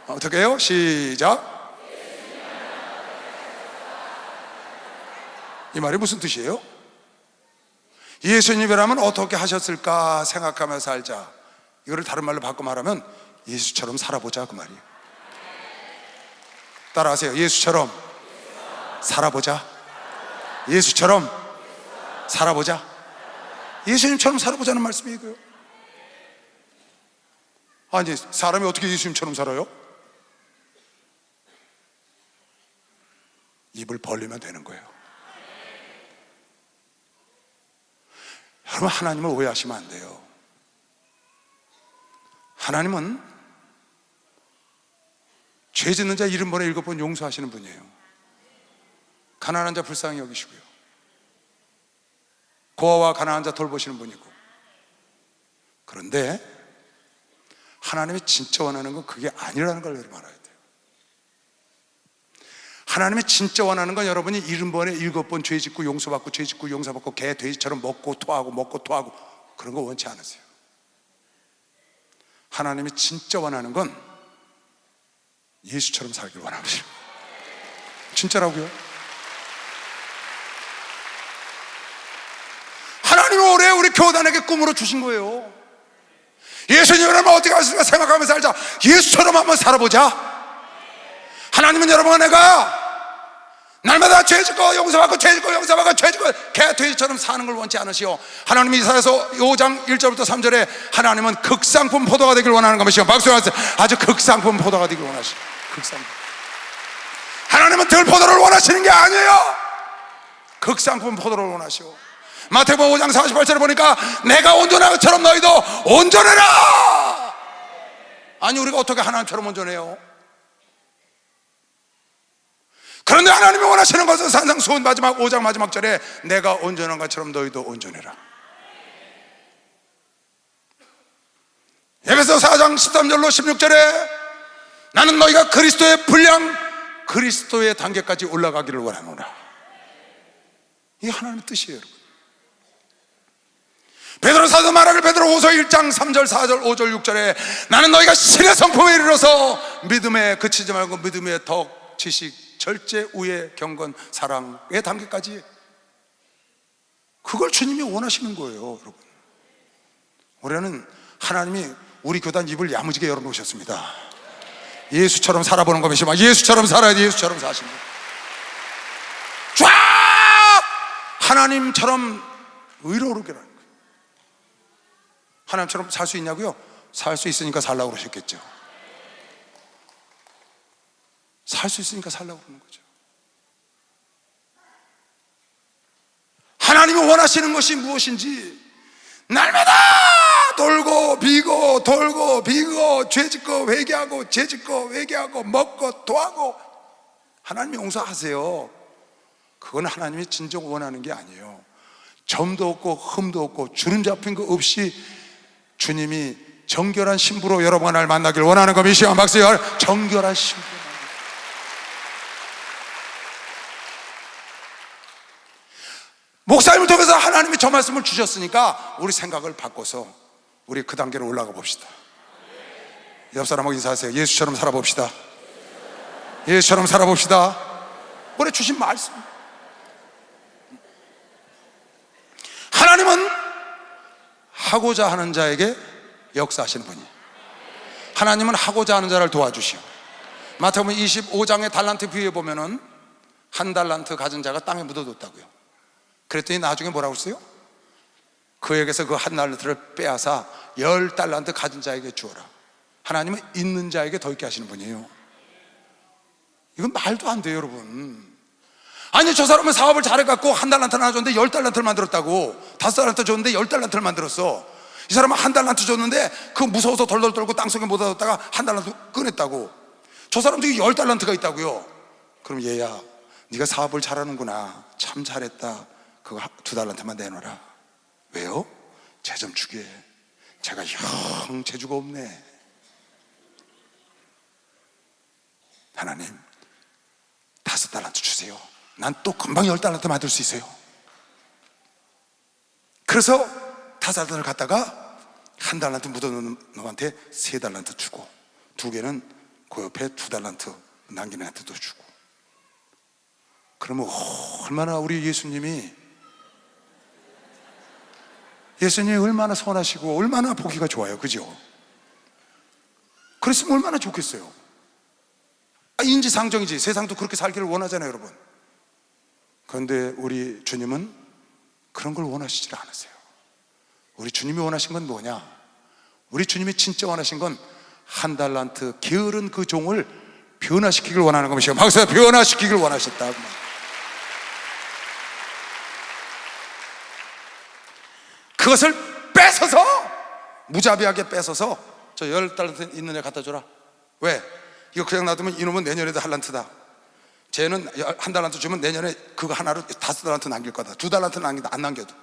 어떻게 해요? 시작. 이 말이 무슨 뜻이에요? 예수님이라면 어떻게 하셨을까 생각하며 살자. 이거를 다른 말로 바꿔 말하면 예수처럼 살아보자, 그 말이에요. 따라하세요. 예수처럼 살아보자. 예수처럼 살아보자. 예수님처럼 살아보자는 말씀이 이거예요. 아니, 사람이 어떻게 예수님처럼 살아요? 입을 벌리면 되는 거예요. 여러분, 하나님을 오해하시면 안 돼요. 하나님은 죄 짓는 자 70번에 7번 용서하시는 분이에요. 가난한 자 불쌍히 여기시고요, 고아와 가난한 자 돌보시는 분이고. 그런데 하나님이 진짜 원하는 건 그게 아니라는 걸 여러분 알아야 돼요. 하나님이 진짜 원하는 건 여러분이 70번에 7번 죄 짓고 용서받고, 죄 짓고 용서받고, 개 돼지처럼 먹고 토하고 먹고 토하고 그런 거 원치 않으세요. 하나님이 진짜 원하는 건 예수처럼 살길 원하세요. 진짜라고요. 하나님은 올해 우리 교단에게 꿈으로 주신 거예요. 예수님을 어떻게 하실까 생각하면서 살자. 예수처럼 한번 살아보자. 하나님은 여러분, 내가 날마다 죄 짓고 용서받고 죄 짓고 용서받고 죄 짓고 개 돼지처럼 사는 걸 원치 않으시오. 하나님이 이사야서 5장 1절부터 3절에 하나님은 극상품 포도가 되길 원하는 것이요. 박수 한번 주세요. 아주 극상품 포도가 되길 원하시오. 극상품. 하나님은 들포도를 원하시는 게 아니에요. 극상품 포도를 원하시오. 마태복음 5장 48절에 보니까 내가 온전한 것처럼 너희도 온전해라. 아니, 우리가 어떻게 하나님처럼 온전해요? 그런데 하나님이 원하시는 것은 산상수훈 마지막 5장 마지막 절에 내가 온전한 것처럼 너희도 온전해라. 에베소 4장 13절로 16절에 나는 너희가 그리스도의 분량, 그리스도의 단계까지 올라가기를 원하노라. 이게 하나님의 뜻이에요, 여러분. 베드로사도 말하길 베드로후서 1장 3절 4절 5절 6절에 나는 너희가 신의 성품에 이르러서 믿음에 그치지 말고 믿음의 덕, 지식, 절제, 우애, 경건, 사랑의 단계까지, 그걸 주님이 원하시는 거예요, 여러분. 올해는 하나님이 우리 교단 입을 야무지게 열어놓으셨습니다. 예수처럼 살아보는 것이지만 예수처럼 살아야 돼. 예수처럼 사시는 쫙 하나님처럼 의로우게라는 거예요. 하나님처럼 살 수 있냐고요? 살 수 있으니까 살라고 그러셨겠죠. 살 수 있으니까 살라고 그러는 거죠. 하나님이 원하시는 것이 무엇인지 날마다 돌고 비고 돌고 비고 죄짓고 회개하고 죄짓고 회개하고 먹고 토하고 하나님이 용서하세요. 그건 하나님이 진정 원하는 게 아니에요. 점도 없고 흠도 없고 주름 잡힌 거 없이 주님이 정결한 신부로 여러분을 만나길 원하는 겁니다. 박수요. 정결한 신부. 목사님을 통해서 하나님이 저 말씀을 주셨으니까 우리 생각을 바꿔서 우리 그 단계로 올라가 봅시다. 옆 사람하고 인사하세요. 예수처럼 살아봅시다. 예수처럼 살아봅시다. 올해 주신 말씀. 하나님은 하고자 하는 자에게 역사하시는 분이에요. 하나님은 하고자 하는 자를 도와주시오. 마태복음 25장의 달란트 비유에 보면은 한 달란트 가진 자가 땅에 묻어뒀다고요. 그랬더니 나중에 뭐라고 했어요? 그에게서 그 한 달란트를 빼앗아 10달란트 가진 자에게 주어라. 하나님은 있는 자에게 더 있게 하시는 분이에요. 이건 말도 안 돼요, 여러분. 아니, 저 사람은 사업을 잘해갖고 한 달란트를 하나 줬는데 10달란트를 만들었다고. 5달란트 줬는데 10달란트를 만들었어. 이 사람은 한 달란트 줬는데 그 무서워서 덜덜 떨고 땅속에 못 얻었다가 한 달란트 꺼냈다고. 저 사람도 10달란트가 있다고요. 그럼 얘야, 네가 사업을 잘하는구나. 참 잘했다. 그거 2달란트만 내놔라. 왜요? 쟤 좀 주게. 제가 영 재주가 없네. 하나님 5달란트 주세요. 난 또 금방 10달란트 만들 수 있어요. 그래서 5달란트를 갖다가 한 달란트 묻어놓은 놈한테 3달란트 주고 2개는 그 옆에 2달란트 남긴 애한테도 주고. 그러면 얼마나 우리 예수님이 얼마나 선하시고 얼마나 보기가 좋아요. 그죠? 그랬으면 얼마나 좋겠어요. 인지상정이지. 세상도 그렇게 살기를 원하잖아요, 여러분. 그런데 우리 주님은 그런 걸 원하시질 않으세요. 우리 주님이 원하신 건 뭐냐? 우리 주님이 진짜 원하신 건 한 달란트 게으른 그 종을 변화시키길 원하는 겁니다. 박수. 변화시키길 원하셨다. 그것을 뺏어서, 무자비하게 뺏어서 저 10달란트 있는 애 갖다 줘라. 왜? 이거 그냥 놔두면 이놈은 내년에도 할란트다. 쟤는 1달란트 주면 내년에 그거 하나로 5달란트 남길 거다. 2달란트 남긴다. 안 남겨도.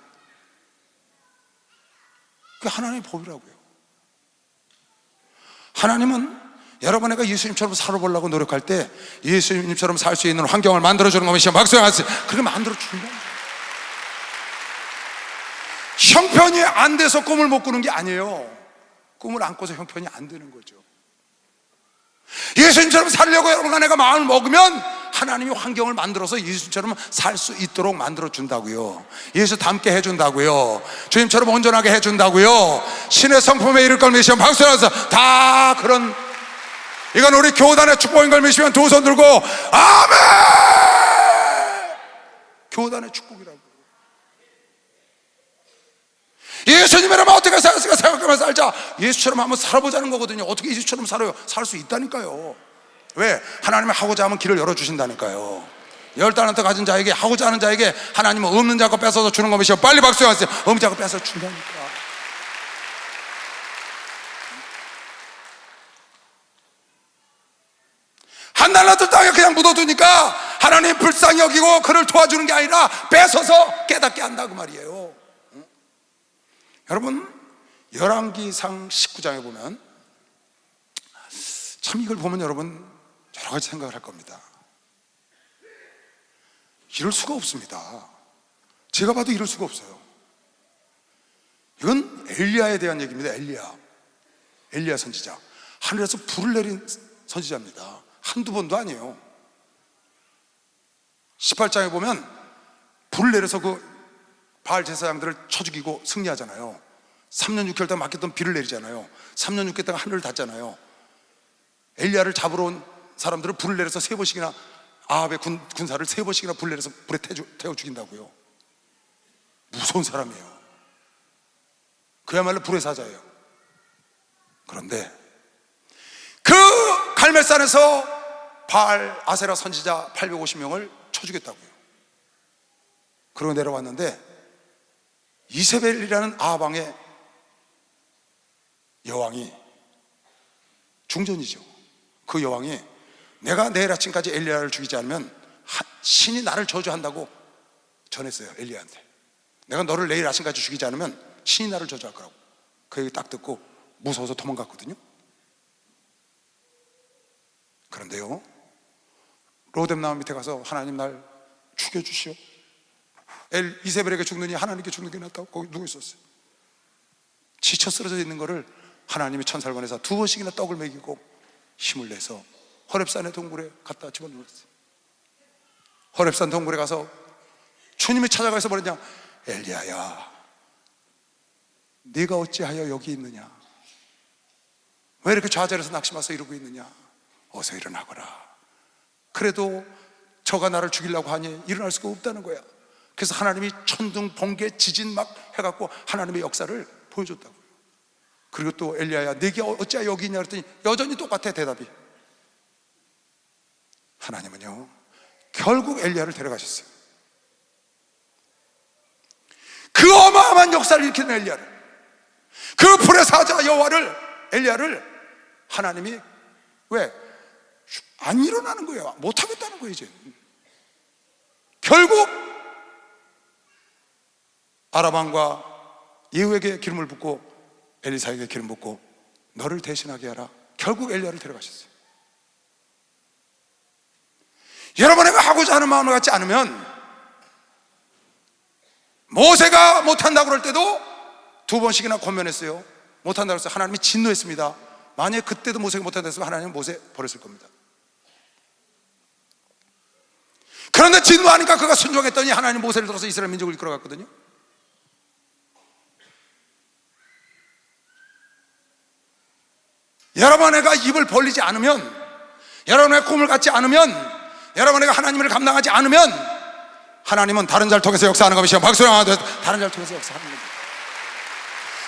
그게 하나님의 법이라고요. 하나님은 여러분에게 예수님처럼 살아보려고 노력할 때 예수님처럼 살 수 있는 환경을 만들어주는 거면 박수 하세요. 그렇게 만들어준다. 형편이 안 돼서 꿈을 못 꾸는 게 아니에요. 꿈을 안 꿔서 형편이 안 되는 거죠. 예수님처럼 살려고 여러분과 내가 마음을 먹으면 하나님이 환경을 만들어서 예수님처럼 살 수 있도록 만들어준다고요. 예수 닮게 해준다고요. 주님처럼 온전하게 해준다고요. 신의 성품에 이를 걸 믿으시면 박수 나서 다 그런, 이건 우리 교단의 축복인 걸 믿으시면 두 손 들고 아멘! 교단의 축복이라고. 예수님이라면 어떻게 살았을까 생각하면서 살자. 예수처럼 한번 살아보자는 거거든요. 어떻게 예수처럼 살아요? 살 수 있다니까요. 왜? 하나님이 하고자 하면 길을 열어주신다니까요. 10달란트 가진 자에게, 하고자 하는 자에게 하나님은 없는 자고 뺏어서 주는 것이요. 빨리 박수하세요. 없는 자고 뺏어 준다니까. 한 달란트 땅에 그냥 묻어두니까 하나님 불쌍히 여기고 그를 도와주는 게 아니라 뺏어서 깨닫게 한다 그 말이에요. 여러분, 열왕기상 19장에 보면 참 이걸 보면 여러분 여러 가지 생각을 할 겁니다. 이럴 수가 없습니다. 제가 봐도 이럴 수가 없어요. 이건 엘리야에 대한 얘기입니다. 엘리야 선지자, 하늘에서 불을 내린 선지자입니다. 한두 번도 아니에요. 18장에 보면 불을 내려서 그 바알 제사장들을 쳐 죽이고 승리하잖아요. 3년 6개월 동안 맡겼던 비를 내리잖아요. 3년 6개월 동안 하늘을 닫잖아요. 엘리야를 잡으러 온 사람들을 불을 내려서 3번씩이나, 아합의 군사를 3번씩이나 불을 내려서 불에 태워 죽인다고요. 무서운 사람이에요. 그야말로 불의 사자예요. 그런데 그 갈멜산에서 바알 아세라 선지자 850명을 쳐 죽였다고요. 그러고 내려왔는데 이세벨이라는 아합왕의 여왕이, 중전이죠. 그 여왕이 내가 내일 아침까지 엘리야를 죽이지 않으면 신이 나를 저주한다고 전했어요. 엘리야한테. 내가 너를 내일 아침까지 죽이지 않으면 신이 나를 저주할 거라고. 그 얘기 딱 듣고 무서워서 도망갔거든요. 그런데요, 로뎀나무 밑에 가서 하나님 날 죽여주시오. 이세벨에게 죽느니 하나님께 죽는 게 낫다고 거기 누워 있었어요. 지쳐 쓰러져 있는 거를 하나님이 천사를 보내서 2번씩이나 떡을 먹이고 힘을 내서 호렙산의 동굴에 갖다 집어넣었어요. 호렙산 동굴에 가서 주님이 찾아가서 뭐랬냐? 엘리야야, 네가 어찌하여 여기 있느냐? 왜 이렇게 좌절해서 낙심해서 이러고 있느냐? 어서 일어나거라. 그래도 저가 나를 죽이려고 하니 일어날 수가 없다는 거야. 그래서 하나님이 천둥, 번개, 지진 막 해갖고 하나님의 역사를 보여줬다고요. 그리고 또 엘리야야, 네가 어찌하여 여기 있냐 그랬더니 여전히 똑같아 대답이. 하나님은요 결국 엘리야를 데려가셨어요. 그 어마어마한 역사를 일으키는 엘리야를, 그 불의 사자 엘리야를 하나님이 왜? 안 일어나는 거예요. 못하겠다는 거예요. 이제 결국 아람왕과 예후에게 기름을 붓고 엘리사에게 기름 붓고 너를 대신하게 하라. 결국 엘리야를 데려가셨어요. 여러분에게 하고자 하는 마음을 갖지 않으면, 모세가 못한다고 그럴 때도 2번씩이나 권면했어요. 못한다고 해서 하나님이 진노했습니다. 만약에 그때도 모세가 못한다고 했으면 하나님은 모세 버렸을 겁니다. 그런데 진노하니까 그가 순종했더니 하나님 모세를 들어서 이스라엘 민족을 이끌어갔거든요. 여러분에게 입을 벌리지 않으면, 여러분의 꿈을 갖지 않으면, 여러분에게 하나님을 감당하지 않으면 하나님은 다른 자를 통해서 역사하는 것이요. 박수를 하나 다른 자를 통해서 역사하는 겁니다.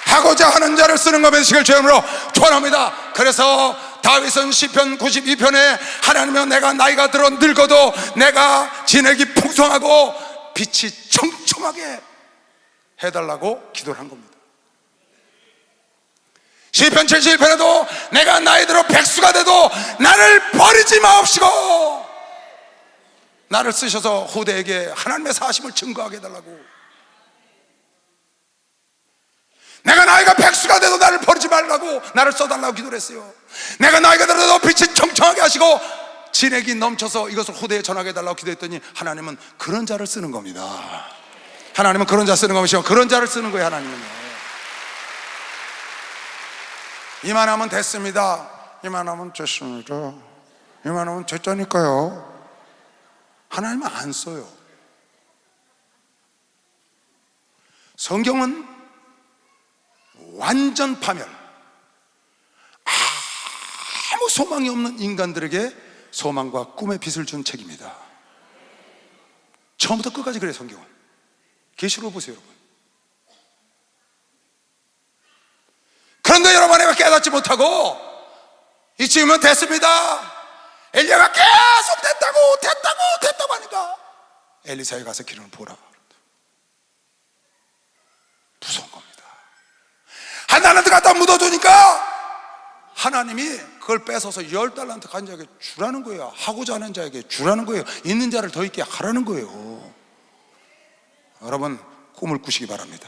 하고자 하는 자를 쓰는 것에 시를 주님으로 축원합니다. 그래서 다윗은 시편 92편에 하나님은 내가 나이가 들어 늙어도 내가 진액이 풍성하고 빛이 청청하게 해달라고 기도를 한 겁니다. 시편 71편에도 내가 나이 들어 백수가 돼도 나를 버리지 마옵시고 나를 쓰셔서 후대에게 하나님의 사심을 증거하게 해달라고, 내가 나이가 백수가 돼도 나를 버리지 말라고 나를 써달라고 기도를 했어요. 내가 나이가 들어도 빛이 청청하게 하시고 진액이 넘쳐서 이것을 후대에 전하게 해달라고 기도했더니 하나님은 그런 자를 쓰는 겁니다. 하나님은 그런 자 쓰는 것이요, 그런 자를 쓰는 거예요. 하나님은요. 이만하면 됐습니다. 이만하면 됐습니다. 이만하면 됐다니까요. 하나님은 안 써요. 성경은 완전 파멸, 아무 소망이 없는 인간들에게 소망과 꿈의 빛을 준 책입니다. 처음부터 끝까지 그래요. 성경은. 계시록 보세요, 여러분. 그런데 여러분 안에 깨닫지 못하고 이쯤이면 됐습니다. 엘리야가 계속 됐다고 하니까 엘리사에 가서 기름을 부어라. 무서운 겁니다. 하나님한테 갖다 묻어두니까 하나님이 그걸 뺏어서 10달란트 가진 자에게 주라는 거예요. 하고자 하는 자에게 주라는 거예요. 있는 자를 더 있게 하라는 거예요. 여러분, 꿈을 꾸시기 바랍니다.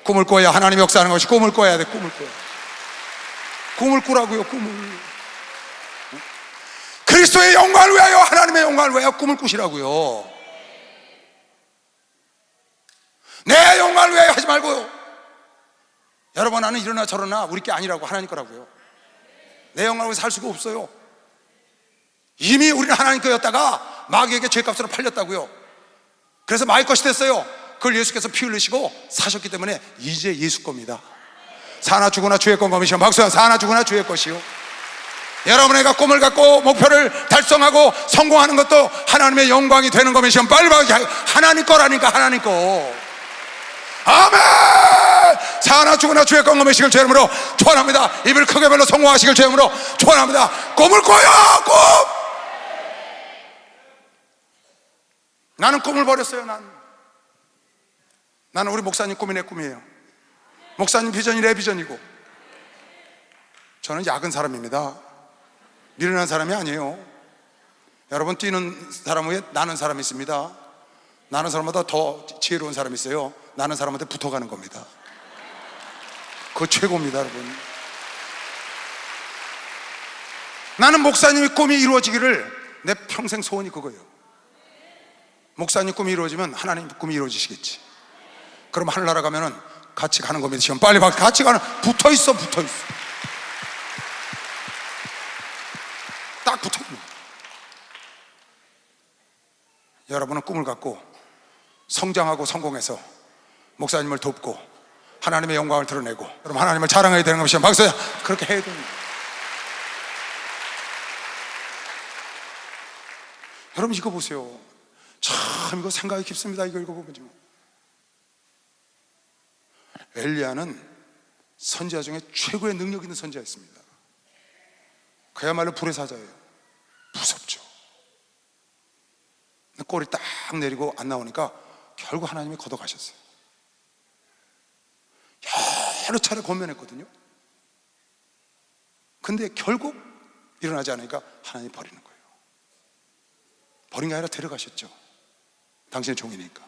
꿈을 꿔야 하나님이 역사하는 것이, 꿈을 꿔야 돼. 꿈을 꾸라고요. 꿈을. 그리스도의 영광을 위하여, 하나님의 영광을 위하여 꿈을 꾸시라고요. 내 영광을 위하여 하지 말고요. 여러분, 나는 이러나 저러나 우리 게 아니라고, 하나님 거라고요. 내 영광을 위해서 살 수가 없어요. 이미 우리는 하나님 거였다가 마귀에게 죄값으로 팔렸다고요. 그래서 마귀 것이 됐어요. 그걸 예수께서 피 흘리시고 사셨기 때문에 이제 예수 겁니다. 사나 죽으나 주의 건 거미시오. 박수야. 사나 죽으나 주의 것이요. 여러분에게 꿈을 갖고 목표를 달성하고 성공하는 것도 하나님의 영광이 되는 거미시오. 빨리 하나님 거라니까, 하나님 거. 아멘. 사나 죽으나 주의 건 거미시길 주 이름으로 축원합니다. 입을 크게 벌려 성공하시길 주 이름으로 축원합니다. 꿈을 꿔요. 꿈. 나는 꿈을 버렸어요. 나는 우리 목사님 꿈이 내 꿈이에요. 목사님 비전이 내 비전이고, 저는 작은 사람입니다. 미련한 사람이 아니에요. 여러분, 뛰는 사람 위에 나는 사람이 있습니다. 나는 사람보다 더 지혜로운 사람이 있어요. 나는 사람한테 붙어가는 겁니다. 그거 최고입니다, 여러분. 나는 목사님의 꿈이 이루어지기를 내 평생 소원이 그거예요. 목사님 꿈이 이루어지면 하나님 꿈이 이루어지시겠지. 그럼 하늘나라 가면은 같이 가는 겁니다. 지금 빨리 같이 가는, 붙어 있어. 딱 붙어 있는. 여러분은 꿈을 갖고 성장하고 성공해서 목사님을 돕고 하나님의 영광을 드러내고, 그럼 하나님을 자랑해야 되는 것이죠. 박수야. 그렇게 해야 됩니다. 여러분, 이거 보세요. 참, 이거 생각이 깊습니다. 이거 읽어보면. 엘리야는 선지자 중에 최고의 능력 있는 선지자였습니다. 그야말로 불의 사자예요. 무섭죠. 꼬리 딱 내리고 안 나오니까 결국 하나님이 걷어가셨어요. 여러 차례 권면했거든요. 근데 결국 일어나지 않으니까 하나님이 버리는 거예요. 버린 게 아니라 데려가셨죠. 당신의 종이니까.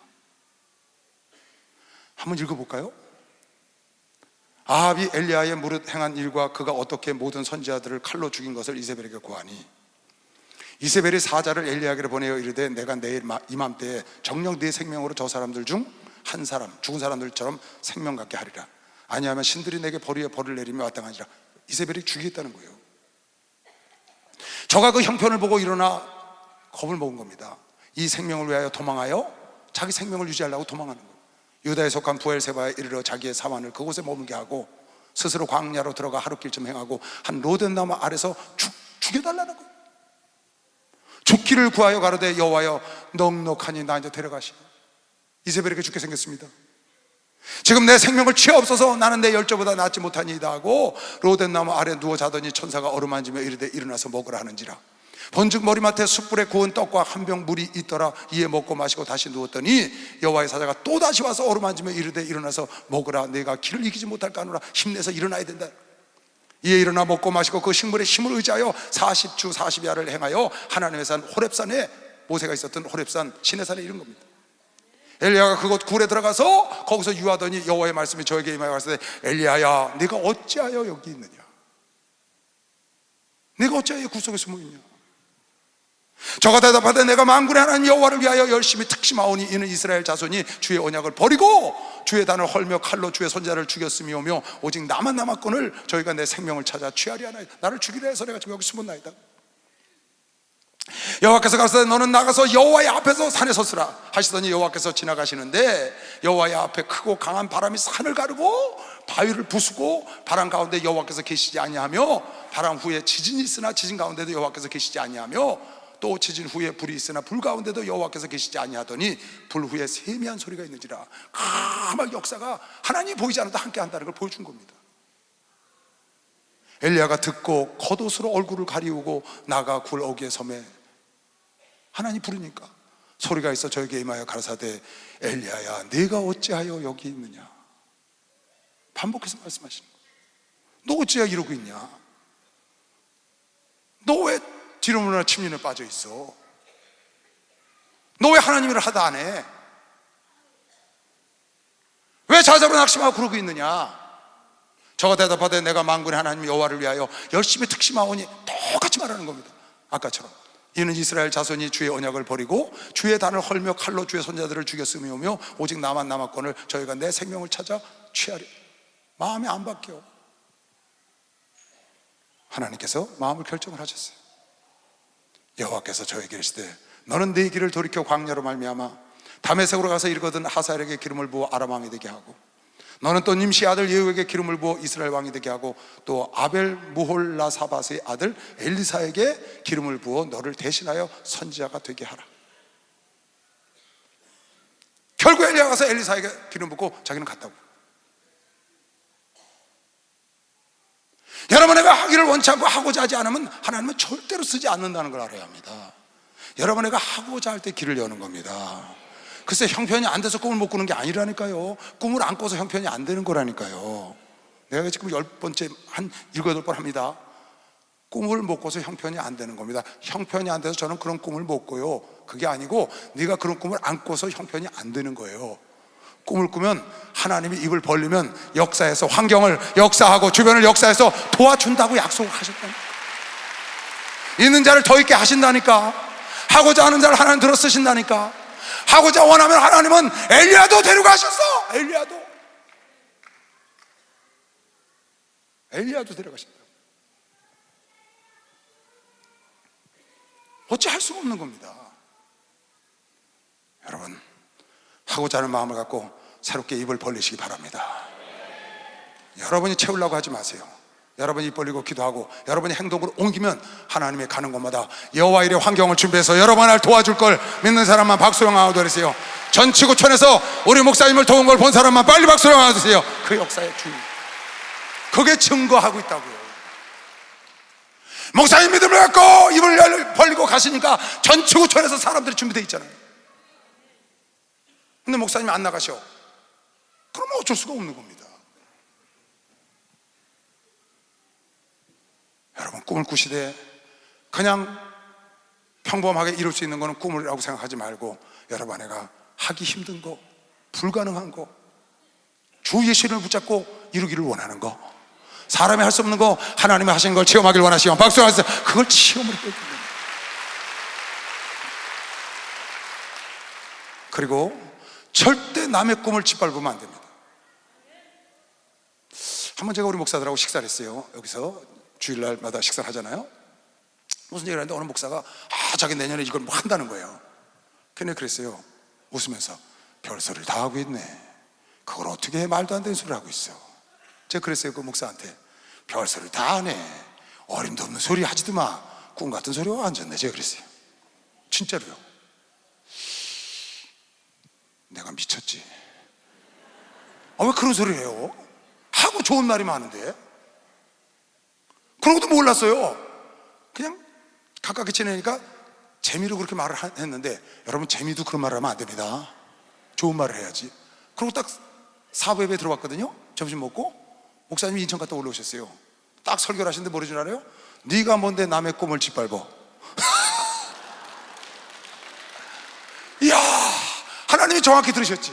한번 읽어볼까요? 아합이 엘리야의 무릇 행한 일과 그가 어떻게 모든 선지자들을 칼로 죽인 것을 이세벨에게 고하니, 이세벨이 사자를 엘리야에게 보내어 이르되 내가 내일 이맘때에 정녕 네 생명으로 저 사람들 중 한 사람, 죽은 사람들처럼 생명 갖게 하리라. 아니하면 신들이 내게 벌 위에 벌을 내리며 마땅하니라. 이세벨이 죽이겠다는 거예요. 저가 그 형편을 보고 일어나 겁을 먹은 겁니다. 이 생명을 위하여 도망하여 자기 생명을 유지하려고 도망하는 거예요. 유다에 속한 부엘세바에 이르러 자기의 사환을 그곳에 머물게 하고 스스로 광야로 들어가 하룻길쯤 행하고 한 로덴 나무 아래서 죽여달라는 거예요. 죽기를 구하여 가로되 여호와여 넉넉하니 나 이제 데려가시오. 이세벨에게 죽게 생겼습니다. 지금 내 생명을 취하옵소서. 나는 내 열조보다 낫지 못하니이다 하고 로덴 나무 아래 누워 자더니 천사가 어루만지며 이르되 일어나서 먹으라 하는지라. 본즉 머리맡에 숯불에 구운 떡과 한 병 물이 있더라. 이에 먹고 마시고 다시 누웠더니 여호와의 사자가 또다시 와서 어루만지며 이르되 일어나서 먹으라. 내가 길을 이기지 못할까 하노라. 힘내서 일어나야 된다. 이에 일어나 먹고 마시고 그 식물의 힘을 의지하여 40주 40야를 행하여 하나님의 산 호렙산에, 모세가 있었던 호렙산 시내산에 이른 겁니다. 엘리야가 그곳 굴에 들어가서 거기서 유하더니 여호와의 말씀이 저에게 임하여 가시되 엘리야야 네가 어찌하여 여기 있느냐, 네가 어찌하여 굴 속에 숨어 있냐. 저가 대답하되 내가 만군의 하나님 여호와를 위하여 열심히 특심하오니 이는 이스라엘 자손이 주의 언약을 버리고 주의 단을 헐며 칼로 주의 손자를 죽였음이오며 오직 나만 남았거늘 저희가 내 생명을 찾아 취하리 하나이다. 나를 죽이려 해서 내가 지금 여기 숨었나이다. 여호와께서 가시되 너는 나가서 여호와의 앞에서 산에 섰으라 하시더니 여호와께서 지나가시는데 여호와의 앞에 크고 강한 바람이 산을 가르고 바위를 부수고 바람 가운데 여호와께서 계시지 아니하며 바람 후에 지진이 있으나 지진 가운데도 여호와께서 계시지 아니하며 또 지진 후에 불이 있으나 불 가운데도 여호와께서 계시지 아니하더니 불 후에 세미한 소리가 있는지라. 막 역사가 하나님이 보이지 않아도 함께 한다는 걸 보여준 겁니다. 엘리야가 듣고 겉옷으로 얼굴을 가리우고 나가 굴 어귀에 섬에 하나님 부르니까 소리가 있어 저에게 임하여 가라사대 엘리야야 네가 어찌하여 여기 있느냐. 반복해서 말씀하시는 거예요. 너 어찌하여 이러고 있냐. 너 왜 뒤로문이나 침륜에 빠져 있어? 너 왜 하나님 일을 하다 안 해? 왜 자자로 낙심하고 그러고 있느냐. 저가 대답하되 내가 만군의 하나님 여호와를 위하여 열심히 특심하오니 똑같이 말하는 겁니다. 아까처럼 이는 이스라엘 자손이 주의 언약을 버리고 주의 단을 헐며 칼로 주의 손자들을 죽였음이오며 오직 나만 남았거늘 저희가 내 생명을 찾아 취하리. 마음이 안 바뀌어. 하나님께서 마음을 결정을 하셨어요. 여호와께서 저에게 이르시되 너는 네 길을 돌이켜 광야로 말미암아 다메섹으로 가서 이르거든 하사엘에게 기름을 부어 아람 왕이 되게 하고 너는 또 님시 아들 예후에게 기름을 부어 이스라엘 왕이 되게 하고 또 아벨 무홀라사밧의 아들 엘리사에게 기름을 부어 너를 대신하여 선지자가 되게 하라. 결국 엘리야가 가서 엘리사에게 기름 붓고 자기는 갔다고. 여러분, 내가 하기를 원치 않고 하고자 하지 않으면 하나님은 절대로 쓰지 않는다는 걸 알아야 합니다. 여러분, 내가 하고자 할 때 길을 여는 겁니다. 글쎄 형편이 안 돼서 꿈을 못 꾸는 게 아니라니까요. 꿈을 안 꿔서 형편이 안 되는 거라니까요. 내가 지금 10번째 한 7, 8번 합니다. 꿈을 못 꿔서 형편이 안 되는 겁니다. 형편이 안 돼서 저는 그런 꿈을 못 꿔요. 그게 아니고 네가 그런 꿈을 안 꿔서 형편이 안 되는 거예요. 꿈을 꾸면 하나님이 입을 벌리면 역사에서 환경을 역사하고 주변을 역사해서 도와준다고 약속을 하셨다니까. 있는 자를 더 있게 하신다니까. 하고자 하는 자를 하나님 들어 쓰신다니까. 하고자 원하면 하나님은 엘리야도 데려가셨어. 엘리야도 데려가신다. 어찌 할 수가 없는 겁니다. 여러분, 하고자 하는 마음을 갖고 새롭게 입을 벌리시기 바랍니다. 여러분이 채우려고 하지 마세요. 여러분이 입 벌리고 기도하고 여러분이 행동으로 옮기면 하나님의 가는 곳마다 여호와 일의 환경을 준비해서 여러분을 도와줄 걸 믿는 사람만 박수령 하고 드리세요. 전 지구촌에서 우리 목사님을 도운 걸 본 사람만 빨리 박수령 하고 드리세요. 그 역사의 주인, 그게 증거하고 있다고요. 목사님 믿음을 갖고 입을 벌리고 가시니까 전 지구촌에서 사람들이 준비되어 있잖아요. 근데 목사님이 안 나가셔. 그러면 어쩔 수가 없는 겁니다. 여러분, 꿈을 꾸시되 그냥 평범하게 이룰 수 있는 거는 꿈이라고 생각하지 말고 여러분, 내가 하기 힘든 거, 불가능한 거, 주 예수를 붙잡고 이루기를 원하는 거, 사람이 할 수 없는 거 하나님이 하신 걸 체험하길 원하시면 박수 하세요. 그걸 체험을 해야 됩니다. 그리고 절대 남의 꿈을 짓밟으면 안 됩니다. 한번 제가 우리 목사들하고 식사를 했어요. 여기서 주일날마다 식사를 하잖아요. 무슨 얘기를 하는데 어느 목사가 자기 내년에 이걸 뭐 한다는 거예요. 걔네 그랬어요. 웃으면서 별소리를 다 하고 있네. 그걸 어떻게 해? 말도 안 되는 소리를 하고 있어. 제가 그랬어요. 그 목사한테 별소리를 다 하네. 어림도 없는 소리 하지도 마. 꿈 같은 소리가 앉았네. 제가 그랬어요. 진짜로요. 내가 미쳤지. 왜 그런 소리를 해요? 하고 좋은 말이 많은데. 그런 것도 몰랐어요. 그냥 가깝게 지내니까 재미로 그렇게 말을 했는데, 여러분 재미도 그런 말을 하면 안 됩니다. 좋은 말을 해야지. 그리고 딱 사부 예배 들어왔거든요. 점심 먹고 목사님이 인천 갔다 올라오셨어요. 딱 설교를 하시는데 뭐라 줄 알아요? 네가 뭔데 남의 꿈을 짓밟어. 이야, 하나님이 정확히 들으셨지.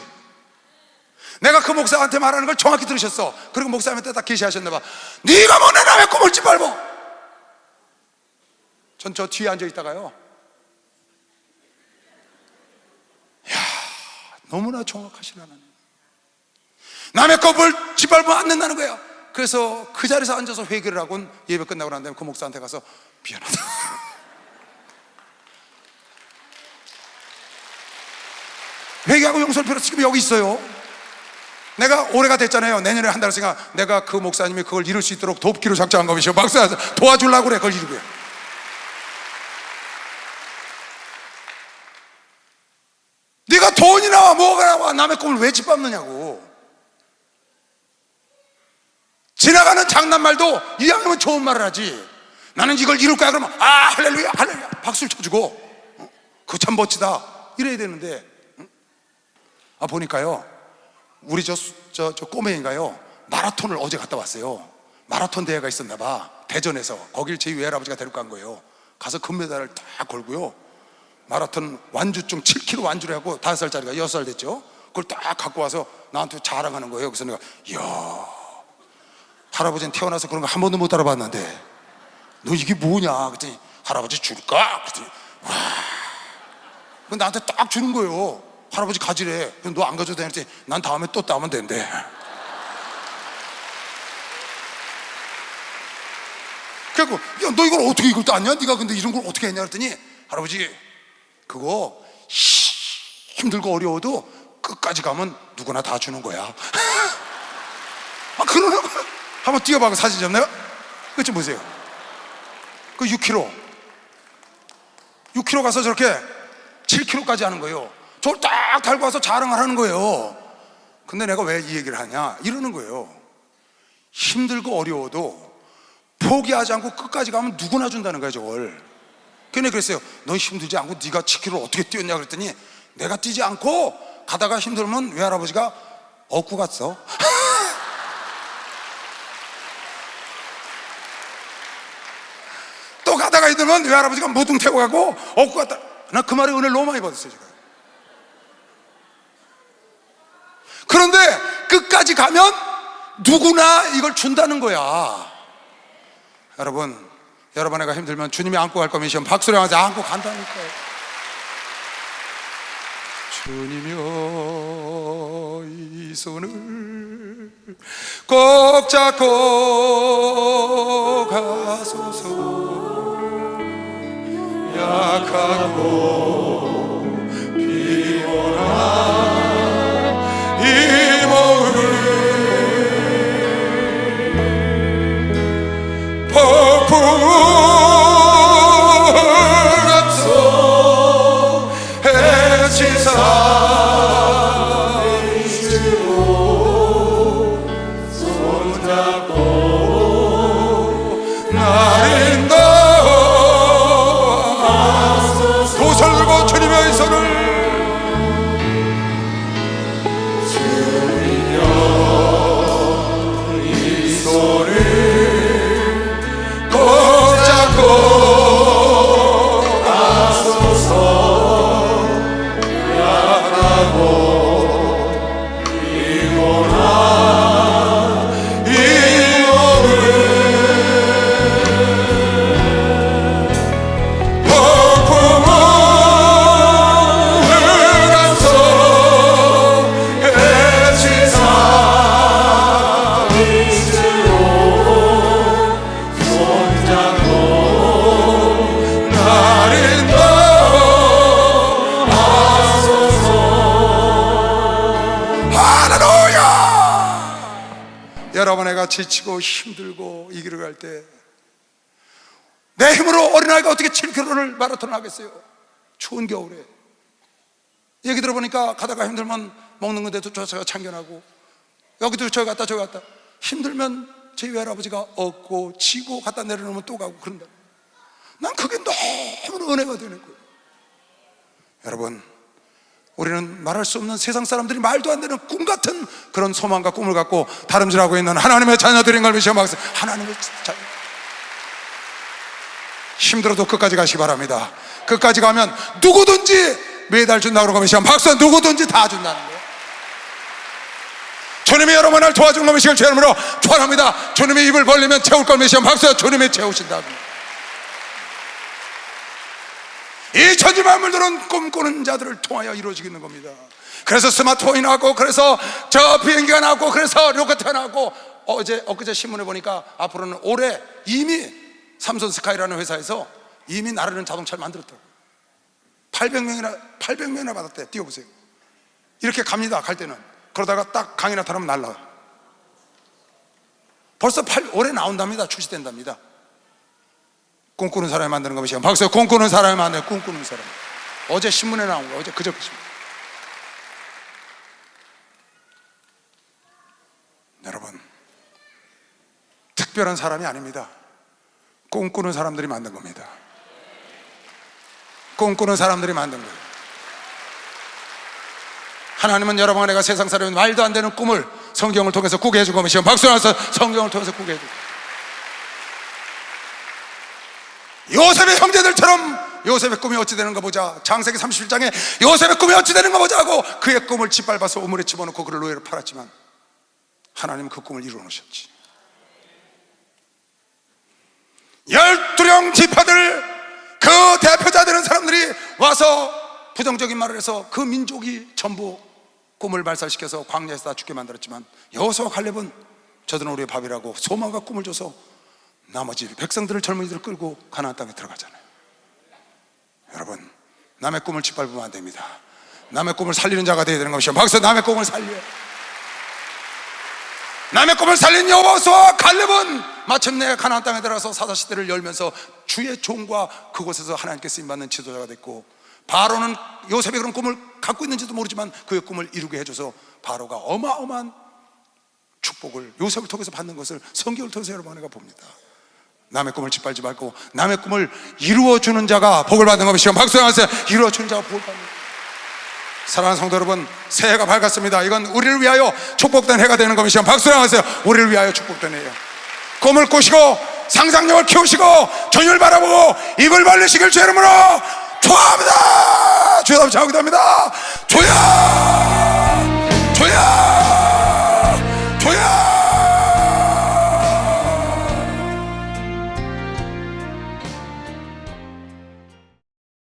내가 그 목사한테 말하는 걸 정확히 들으셨어. 그리고 목사님한테 딱 계시하셨나 봐. 네가 뭔데 남의 꿈을 짓밟어. 전 저 뒤에 앉아 있다가요, 이야, 너무나 정확하신 하나님. 남의 꿈을 짓밟으면 안 된다는 거야. 그래서 그 자리에서 앉아서 회개를 하곤 예배 끝나고 난 다음에 그 목사한테 가서 미안하다. 회개하고 용서를 빌어. 지금 여기 있어요. 내가 올해가 됐잖아요. 내년에 한다고 생각. 내가 그 목사님이 그걸 이룰 수 있도록 돕기로 작정한 것이요. 박수 도와주려고 그래. 그걸 이루고요. 네가 돈이 나와 뭐가 나와 남의 꿈을 왜 짓밟느냐고. 지나가는 장난말도 이왕이면 좋은 말을 하지. 나는 이걸 이룰 거야 그러면 아 할렐루야 할렐루야 박수를 쳐주고 그거 참 멋지다 이래야 되는데. 보니까요 우리 저 꼬맹이가요 마라톤을 어제 갔다 왔어요. 마라톤 대회가 있었나 봐. 대전에서. 거길 제 외할아버지가 데리고 간 거예요. 가서 금메달을 딱 걸고요, 마라톤 완주증 7km 완주를 하고 5살짜리가 6살 됐죠. 그걸 딱 갖고 와서 나한테 자랑하는 거예요. 그래서 내가 이야, 할아버지는 태어나서 그런 거 한 번도 못 알아봤는데 너 이게 뭐냐 그랬더니 할아버지 줄까? 그랬더니 와, 나한테 딱 주는 거예요. 할아버지 가지래. 너 안 가져도 되는지. 난 다음에 또 따면 된대. 그래갖고 야, 너 이걸 어떻게 이걸 땄냐? 네가 근데 이런 걸 어떻게 했냐? 그랬더니 할아버지 그거 힘들고 어려워도 끝까지 가면 누구나 다 주는 거야. 그러나 한번 뛰어봐. 사진 좀 내가 그것 좀 보세요. 그 6km 가서 저렇게 7km까지 하는 거예요. 저걸 딱 달고 와서 자랑을 하는 거예요. 근데 내가 왜 이 얘기를 하냐 이러는 거예요. 힘들고 어려워도 포기하지 않고 끝까지 가면 누구나 준다는 거예요 저걸. 걔네 그랬어요. 너 힘들지 않고 네가 7km 어떻게 뛰었냐 그랬더니 내가 뛰지 않고 가다가 힘들면 외할아버지가 얻고 갔어. 또 가다가 힘들면 외할아버지가 모퉁 태고 가고 얻고 갔다. 나 그 말에 은혜를 너무 많이 받았어요 제가. 그런데 끝까지 가면 누구나 이걸 준다는 거야. 여러분 애가 힘들면 주님이 안고 갈 거면 박수를 하면서 안고 간다니까요. 주님여 이 손을 꼭 잡고 가소서. 약하고 피곤한 이 몸을 폭풍 앞서 해치사 손잡고 나린다. 도설 들고 주님의 손을 여러분 애가 지치고 힘들고 이 길을 갈 때 내 힘으로 어린아이가 어떻게 7km를 마라톤을 하겠어요? 추운 겨울에. 얘기 들어보니까 가다가 힘들면 먹는 건데도 쫓아가 참견하고 여기도 저기 갔다 저기 갔다. 힘들면 제 외할아버지가 얻고 지고 갖다 내려놓으면 또 가고 그런다. 난 그게 너무 은혜가 되는 거예요. 여러분, 우리는 말할 수 없는 세상 사람들이 말도 안 되는 꿈 같은 그런 소망과 꿈을 갖고 다름질하고 있는 하나님의 자녀들인 걸 믿으시고 하나님의 자녀, 힘들어도 끝까지 가시기 바랍니다. 끝까지 가면 누구든지 매달 준다고 그러면 시간 박수, 누구든지 다 준다는 거예요. 주님이 여러분을 도와준 놈의 시간 주님으로 축원합니다. 주님이 입을 벌리면 채울 걸 믿으시면 박수, 주님이 채우신다고. 이 천지 만물들은 꿈꾸는 자들을 통하여 이루어지는 겁니다. 그래서 스마트폰이 나왔고, 그래서 저 비행기가 나왔고, 그래서 로켓이 나왔고, 엊그제 신문에 보니까 앞으로는 올해 이미 삼성 스카이라는 회사에서 이미 나르는 자동차를 만들었다고. 800명이나 받았대. 뛰어보세요. 이렇게 갑니다. 갈 때는. 그러다가 딱 강이 나타나면 날라요. 벌써 올해 나온답니다. 출시된답니다. 꿈꾸는 사람이 만드는 것이 박수. 꿈꾸는 사람이 만드는, 꿈꾸는 사람. 어제 신문에 나온 거예요. 어제 그저께 신문. 여러분, 특별한 사람이 아닙니다. 꿈꾸는 사람들이 만든 겁니다. 꿈꾸는 사람들이 만든 거예요. 하나님은 여러분과 내가 세상 사람이 말도 안 되는 꿈을 성경을 통해서 꾸게 해준 겁니다. 박수 나서 성경을 통해서 꾸게 해준 거예요. 요셉의 형제들처럼 요셉의 꿈이 어찌 되는가 보자. 창세기 37장에 요셉의 꿈이 어찌 되는가 보자 하고 그의 꿈을 짓밟아서 우물에 집어넣고 그를 노예로 팔았지만 하나님은 그 꿈을 이루어 놓으셨지. 12령 지파들, 그 대표자 되는 사람들이 와서 부정적인 말을 해서 그 민족이 전부 꿈을 말살시켜서 광야에서 다 죽게 만들었지만 여호수아와 갈렙은 저들은 우리의 밥이라고 소망과 꿈을 줘서 나머지 백성들을, 젊은이들을 끌고 가나안 땅에 들어가잖아요. 여러분, 남의 꿈을 짓밟으면 안 됩니다. 남의 꿈을 살리는 자가 되어야 되는 것이죠. 박수. 남의 꿈을 살려요. 남의 꿈을 살린 여호수아와 갈렙은 마침내 가나안 땅에 들어가서 사사시대를 열면서 주의 종과 그곳에서 하나님께 쓰임받는 지도자가 됐고, 바로는 요셉이 그런 꿈을 갖고 있는지도 모르지만 그의 꿈을 이루게 해줘서 바로가 어마어마한 축복을 요셉을 통해서 받는 것을 성경을 통해서 여러분 내가 봅니다. 남의 꿈을 짓밟지 말고 남의 꿈을 이루어주는 자가 복을 받는 것이죠. 박수 하세요. 이루어주는 자가 복을 받는 것. 사랑하는 성도 여러분, 새해가 밝았습니다. 이건 우리를 위하여 축복된 해가 되는 것이죠. 박수 하세요. 우리를 위하여 축복된 해요. 꿈을 꾸시고 상상력을 키우시고 주님을 바라보고 입을 벌리시길 주 이름으로 축원합니다. 주여, 감사합니다. 주여.